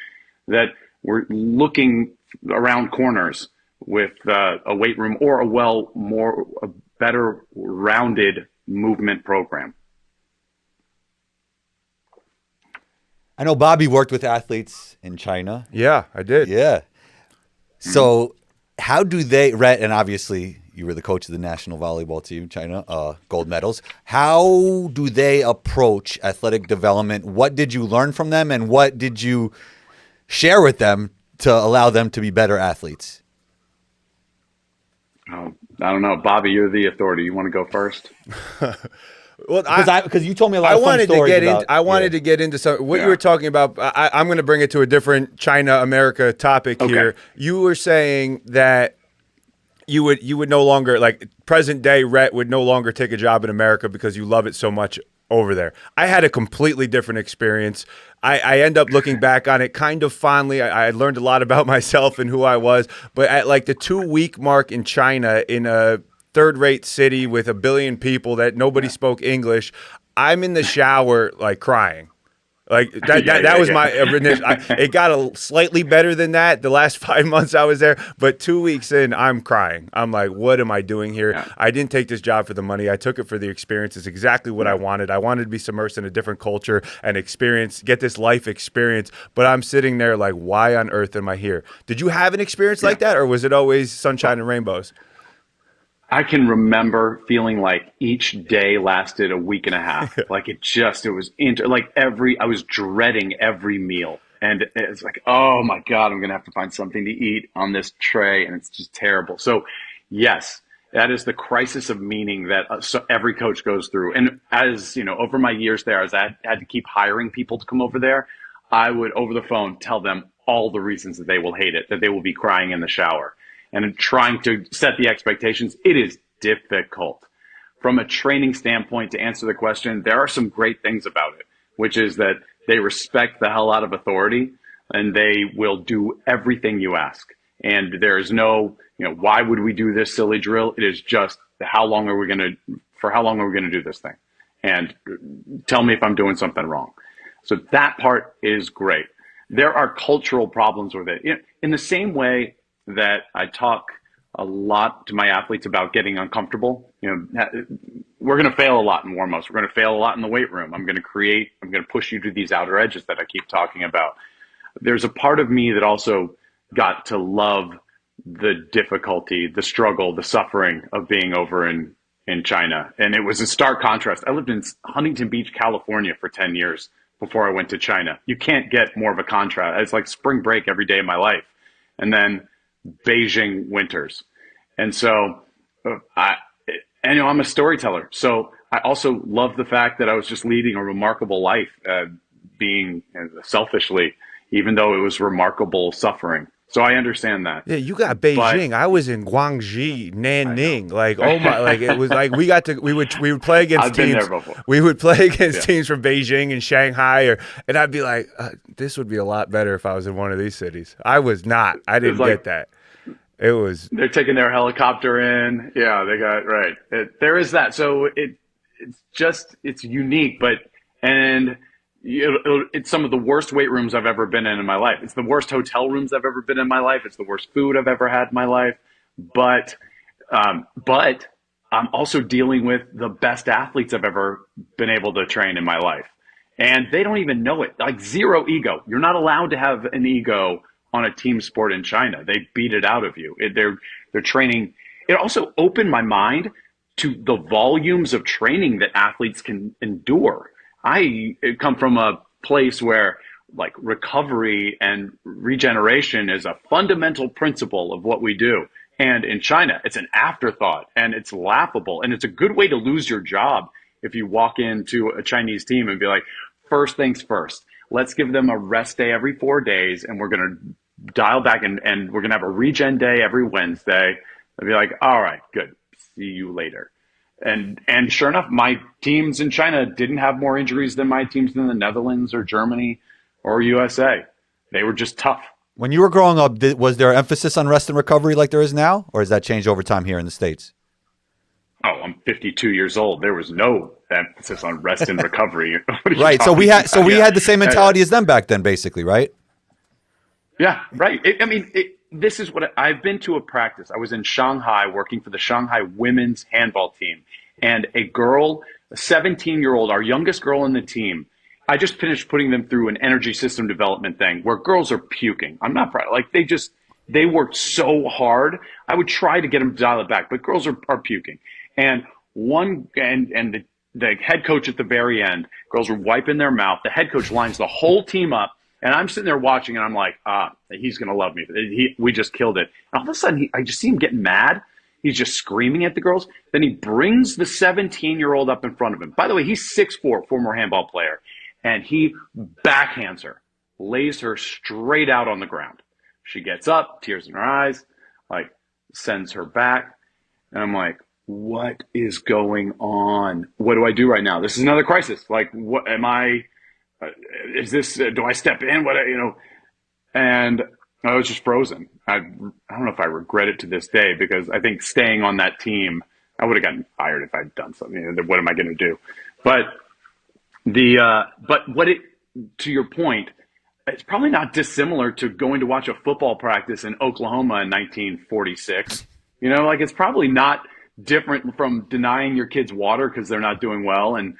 that we're looking around corners with a weight room or a better rounded movement program. I know Bobby worked with athletes in China. Yeah, I did. Yeah. So how do they, Rhett, and obviously you were the coach of the national volleyball team, China, gold medals. How do they approach athletic development? What did you learn from them, and what did you share with them to allow them to be better athletes? Oh, I don't know. Bobby, you're the authority. You want to go first? Well, because you told me a lot of fun stories about. I wanted to get into some what you were talking about. I'm going to bring it to a different China America topic here. You were saying that you would no longer, like, present day Rhett would no longer take a job in America because you love it so much over there. I had a completely different experience. I end up looking back on it kind of fondly. I learned a lot about myself and who I was. But at like the 2-week mark in China, in a third-rate city with 1 billion people that nobody spoke English, I'm in the shower like crying. Like that was my initial. It got slightly better than that the last 5 months I was there, but 2 weeks in, I'm crying. I'm like, what am I doing here? Yeah. I didn't take this job for the money. I took it for the experience. It's exactly what I wanted. I wanted to be submersed in a different culture and get this life experience. But I'm sitting there like, why on earth am I here? Did you have an experience like that, or was it always sunshine and rainbows? I can remember feeling like each day lasted a week and a half. Like I was dreading every meal. And it's like, oh my God, I'm going to have to find something to eat on this tray. And it's just terrible. So yes, that is the crisis of meaning that every coach goes through. And as you know, over my years there, as I had to keep hiring people to come over there, I would over the phone tell them all the reasons that they will hate it, that they will be crying in the shower. And trying to set the expectations, it is difficult. From a training standpoint, to answer the question, there are some great things about it, which is that they respect the hell out of authority and they will do everything you ask. And there is no, why would we do this silly drill? It is just for how long are we going to do this thing? And tell me if I'm doing something wrong. So that part is great. There are cultural problems with it. In the same way that I talk a lot to my athletes about getting uncomfortable. We're going to fail a lot in warm-ups. We're going to fail a lot in the weight room. I'm going to push you to these outer edges that I keep talking about. There's a part of me that also got to love the difficulty, the struggle, the suffering of being over in China. And it was a stark contrast. I lived in Huntington Beach, California for 10 years before I went to China. You can't get more of a contrast. It's like spring break every day of my life. And then Beijing winters. And so I'm a storyteller. So I also love the fact that I was just leading a remarkable life, being selfishly, even though it was remarkable suffering. So I understand that. Yeah, you got Beijing. I was in Guangxi, Nanning. Like, oh my! Like it was like we would play against I've teams. been there before. We would play against teams from Beijing and Shanghai, and I'd be like, this would be a lot better if I was in one of these cities. I was not. I didn't get that. It was. They're taking their helicopter in. Yeah, they got right. There is that. So it's unique, it's some of the worst weight rooms I've ever been in my life. It's the worst hotel rooms I've ever been in my life. It's the worst food I've ever had in my life. But I'm also dealing with the best athletes I've ever been able to train in my life. And they don't even know it. Like, zero ego. You're not allowed to have an ego on a team sport in China. They beat it out of you. They're training. It also opened my mind to the volumes of training that athletes can endure. I come from a place where, like, recovery and regeneration is a fundamental principle of what we do. And in China, it's an afterthought and it's laughable. And it's a good way to lose your job if you walk into a Chinese team and be like, first things first. let's give them a rest day every 4 days, and we're going to dial back, and we're going to have a regen day every Wednesday. I'd be like, all right, good. See you later. And sure enough, my teams in China didn't have more injuries than my teams in the Netherlands or Germany or USA. They were just tough. When you were growing up, was there emphasis on rest and recovery like there is now, or has that changed over time here in the States? Oh, I'm 52 years old. There was no emphasis on rest and recovery. Right. So we had the same mentality as them back then, basically, right? Yeah, right. This is what I've been to a practice. I was in Shanghai working for the Shanghai women's handball team, and a girl, a 17-year-old, our youngest girl in the team. I just finished putting them through an energy system development thing where girls are puking. I'm not proud. Like they worked so hard. I would try to get them to dial it back, but girls are puking. And the head coach at the very end, girls were wiping their mouth. The head coach lines the whole team up, and I'm sitting there watching, and I'm like, he's going to love me. We just killed it. And all of a sudden, I just see him getting mad. He's just screaming at the girls. Then he brings the 17-year-old up in front of him. By the way, he's 6'4", former handball player. And he backhands her, lays her straight out on the ground. She gets up, tears in her eyes, sends her back. And I'm like, what is going on? What do I do right now? This is another crisis. What am I? Is this? Do I step in? And I was just frozen. I don't know if I regret it to this day, because I think staying on that team, I would have gotten fired if I'd done something. What am I going to do? But to your point, it's probably not dissimilar to going to watch a football practice in Oklahoma in 1946. It's probably not different from denying your kids water because they're not doing well, and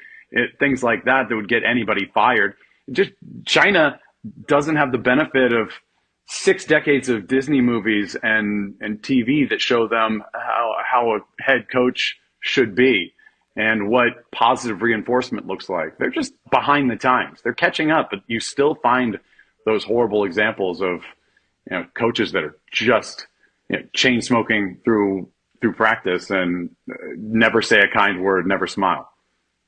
things like that would get anybody fired. Just China doesn't have the benefit of 6 decades of Disney movies and TV that show them how a head coach should be and what positive reinforcement looks like. They're just behind the times. They're catching up, but you still find those horrible examples of coaches that are just chain smoking through practice and never say a kind word, never smile.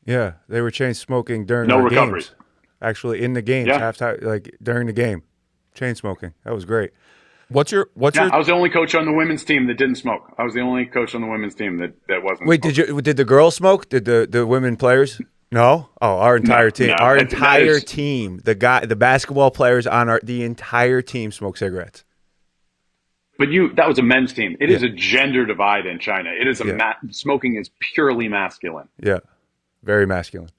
Yeah, they were chain smoking during no our recovery. games. Actually, in the games, halftime, during the game, chain smoking. That was great. I was the only coach on the women's team that didn't smoke. I was the only coach on the women's team that wasn't. Wait, smoking. did the girls smoke? Did the women players? No. Oh, our entire team. No, our entire team. The basketball players on the entire team smoke cigarettes. But that was a men's team. It is a gender divide in China. It is smoking is purely masculine. Yeah, very masculine.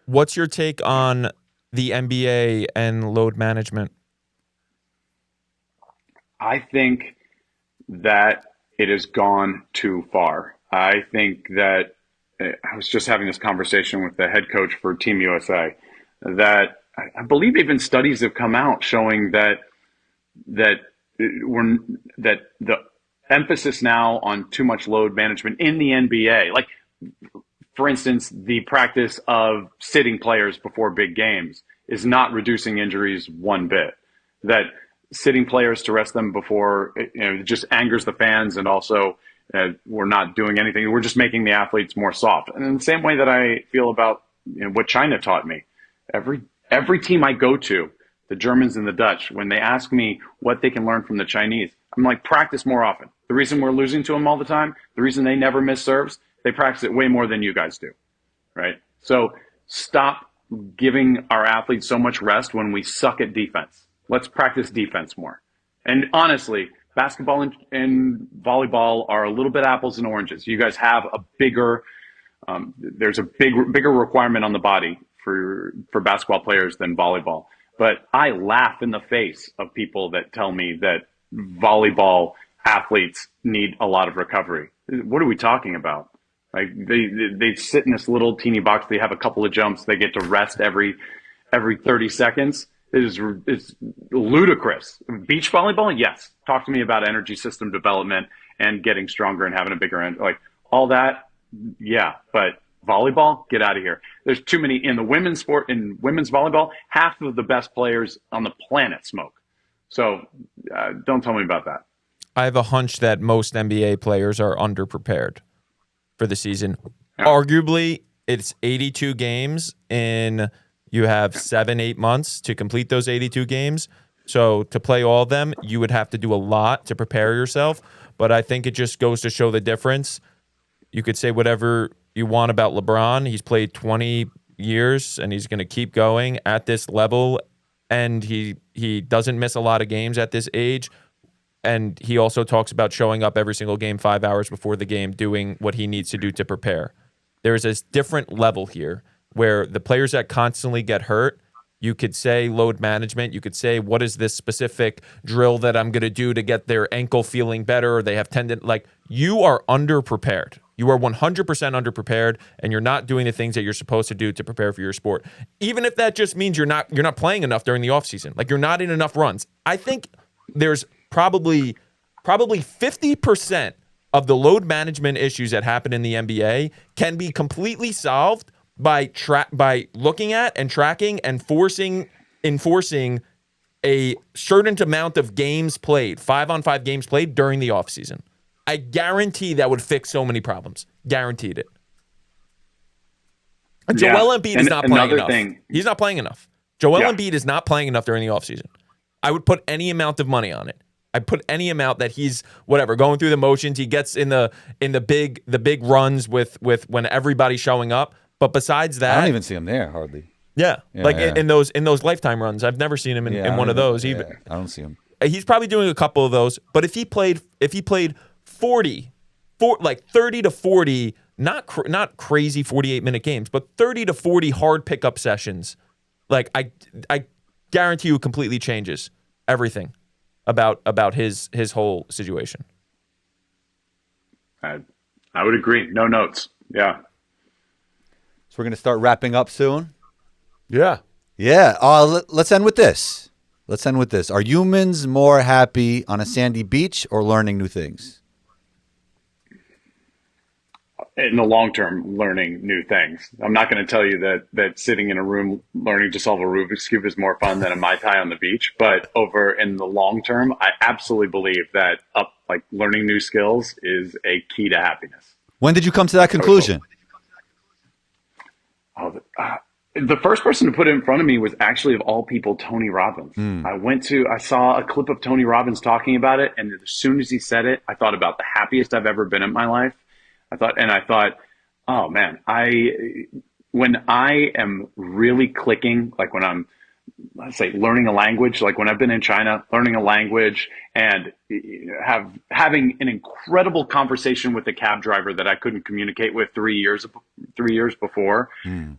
What's your take on the NBA and load management? I think that it has gone too far. I think that I was just having this conversation with the head coach for Team USA, that I believe even studies have come out showing that the emphasis now on too much load management in the NBA, like for instance, the practice of sitting players before big games is not reducing injuries one bit. That sitting players to rest them before, it just angers the fans, and also we're not doing anything. We're just making the athletes more soft. And in the same way that I feel about what China taught me, every team I go to, the Germans and the Dutch, when they ask me what they can learn from the Chinese, I'm like, practice more often. The reason we're losing to them all the time, the reason they never miss serves, they practice it way more than you guys do, right? So stop giving our athletes so much rest when we suck at defense. Let's practice defense more. And honestly, basketball and volleyball are a little bit apples and oranges. You guys have a bigger, there's a bigger requirement on the body for basketball players than volleyball. But I laugh in the face of people that tell me that volleyball athletes need a lot of recovery. What are we talking about? Like they sit in this little teeny box. They have a couple of jumps. They get to rest every 30 seconds. It's ludicrous. Beach volleyball, yes. Talk to me about energy system development and getting stronger and having a bigger end. Like all that, yeah. But volleyball, get out of here. There's too many in the women's sport. In women's volleyball, half of the best players on the planet smoke. So don't tell me about that. I have a hunch that most NBA players are underprepared for the season. Yeah. Arguably, it's 82 games in You have 7-8 months to complete those 82 games. So to play all of them, you would have to do a lot to prepare yourself. But I think it just goes to show the difference. You could say whatever you want about LeBron. He's played 20 years and he's going to keep going at this level. And he doesn't miss a lot of games at this age. And he also talks about showing up every single game 5 hours before the game, doing what he needs to do to prepare. There's a different level here where the players that constantly get hurt, you could say load management. You could say, what is this specific drill that I'm going to do to get their ankle feeling better, or they have tendon. Like, you are underprepared. You are 100% underprepared, and you're not doing the things that you're supposed to do to prepare for your sport. Even if that just means you're not playing enough during the offseason. Like, you're not in enough runs. I think there's probably 50% of the load management issues that happen in the NBA can be completely solved by looking at and tracking and enforcing a certain amount of games played, 5-on-5 games played during the offseason. I guarantee that would fix so many problems. Guaranteed it. Joel Embiid is not playing enough. He's not playing enough. Joel Embiid is not playing enough during the offseason. I would put any amount of money on it. I'd put any amount that he's going through the motions. He gets in the big runs with when everybody's showing up. But besides that, I don't even see him there hardly. In those lifetime runs, I've never seen him in one of those even. I don't see him. He's probably doing a couple of those. But if he played 30 to 40, not crazy 48-minute games, but 30 to 40 hard pickup sessions, like I guarantee you, it completely changes everything about his whole situation. I would agree. No notes. Yeah. So we're going to start wrapping up soon. Yeah. Yeah. Let's end with this. Are humans more happy on a sandy beach or learning new things? In the long term, learning new things. I'm not going to tell you that sitting in a room learning to solve a Rubik's Cube is more fun than a Mai Tai on the beach. But over in the long term, I absolutely believe that learning new skills is a key to happiness. When did you come to that conclusion? The first person to put it in front of me was actually, of all people, Tony Robbins. I saw a clip of Tony Robbins talking about it, and as soon as he said it, I thought about the happiest I've ever been in my life. I thought, oh man, when I am really clicking, like when I'm, let's say, learning a language, like when I've been in China, learning a language and having an incredible conversation with the cab driver that I couldn't communicate with 3 years before,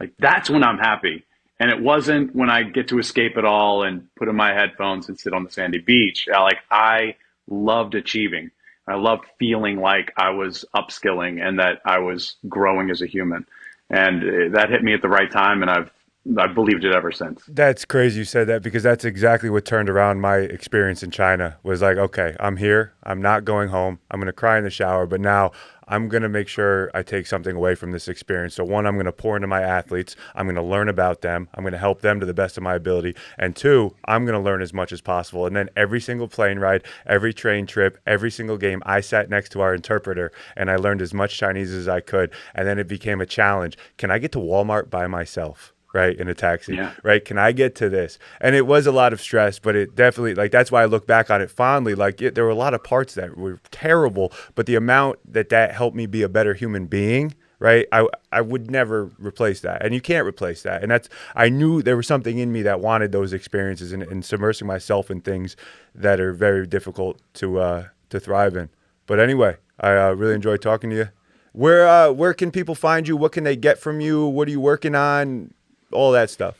like that's when I'm happy. And it wasn't when I get to escape it all and put in my headphones and sit on the sandy beach. I loved achieving. I loved feeling like I was upskilling and that I was growing as a human. And that hit me at the right time, and I've believed it ever since. That's crazy you said that, because that's exactly what turned around my experience in China. Was like, okay, I'm here. I'm not going home. I'm going to cry in the shower, but now I'm going to make sure I take something away from this experience. So one, I'm going to pour into my athletes. I'm going to learn about them. I'm going to help them to the best of my ability. And two, I'm going to learn as much as possible. And then every single plane ride, every train trip, every single game, I sat next to our interpreter and I learned as much Chinese as I could. And then it became a challenge. Can I get to Walmart by myself? Right, in a taxi, right? Can I get to this? And it was a lot of stress, but it definitely, that's why I look back on it fondly. There were a lot of parts that were terrible, but the amount that helped me be a better human being, right? I would never replace that, and you can't replace that. And I knew there was something in me that wanted those experiences and submersing myself in things that are very difficult to thrive in. But anyway, I really enjoyed talking to you. Where can people find you? What can they get from you? What are you working on? All that stuff.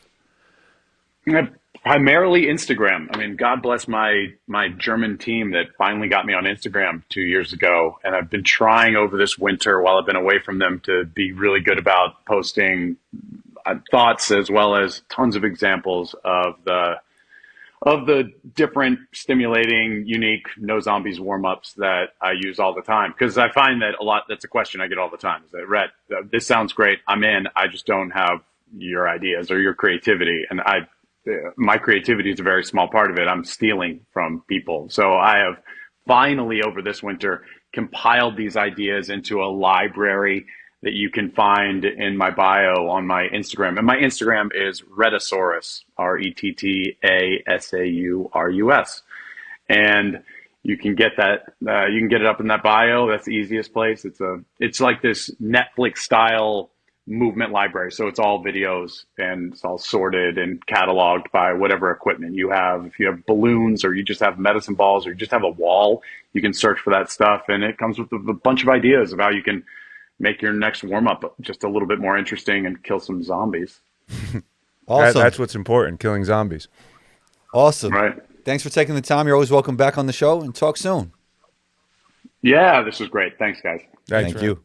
Primarily Instagram. I mean, God bless my German team that finally got me on Instagram 2 years ago. And I've been trying over this winter while I've been away from them to be really good about posting thoughts as well as tons of examples of the different stimulating, unique, no zombies warm-ups that I use all the time. Because I find that that's a question I get all the time. Is that, Rhett, this sounds great. I'm in. I just don't have your ideas or your creativity. And my creativity is a very small part of it. I'm stealing from people. So I have finally over this winter compiled these ideas into a library that you can find in my bio on my Instagram. And my Instagram is Rettasaurus, Rettasaurus. And you can get that. You can get it up in that bio. That's the easiest place. It's like this Netflix style movement library. So it's all videos and it's all sorted and cataloged by whatever equipment you have. If you have balloons or you just have medicine balls or you just have a wall, you can search for that stuff. And it comes with a bunch of ideas of how you can make your next warm up just a little bit more interesting and kill some zombies. Awesome. That's what's important, killing zombies. Awesome. Right. Thanks for taking the time. You're always welcome back on the show, and talk soon. Yeah, this was great. Thanks, guys. Thanks, Thank you.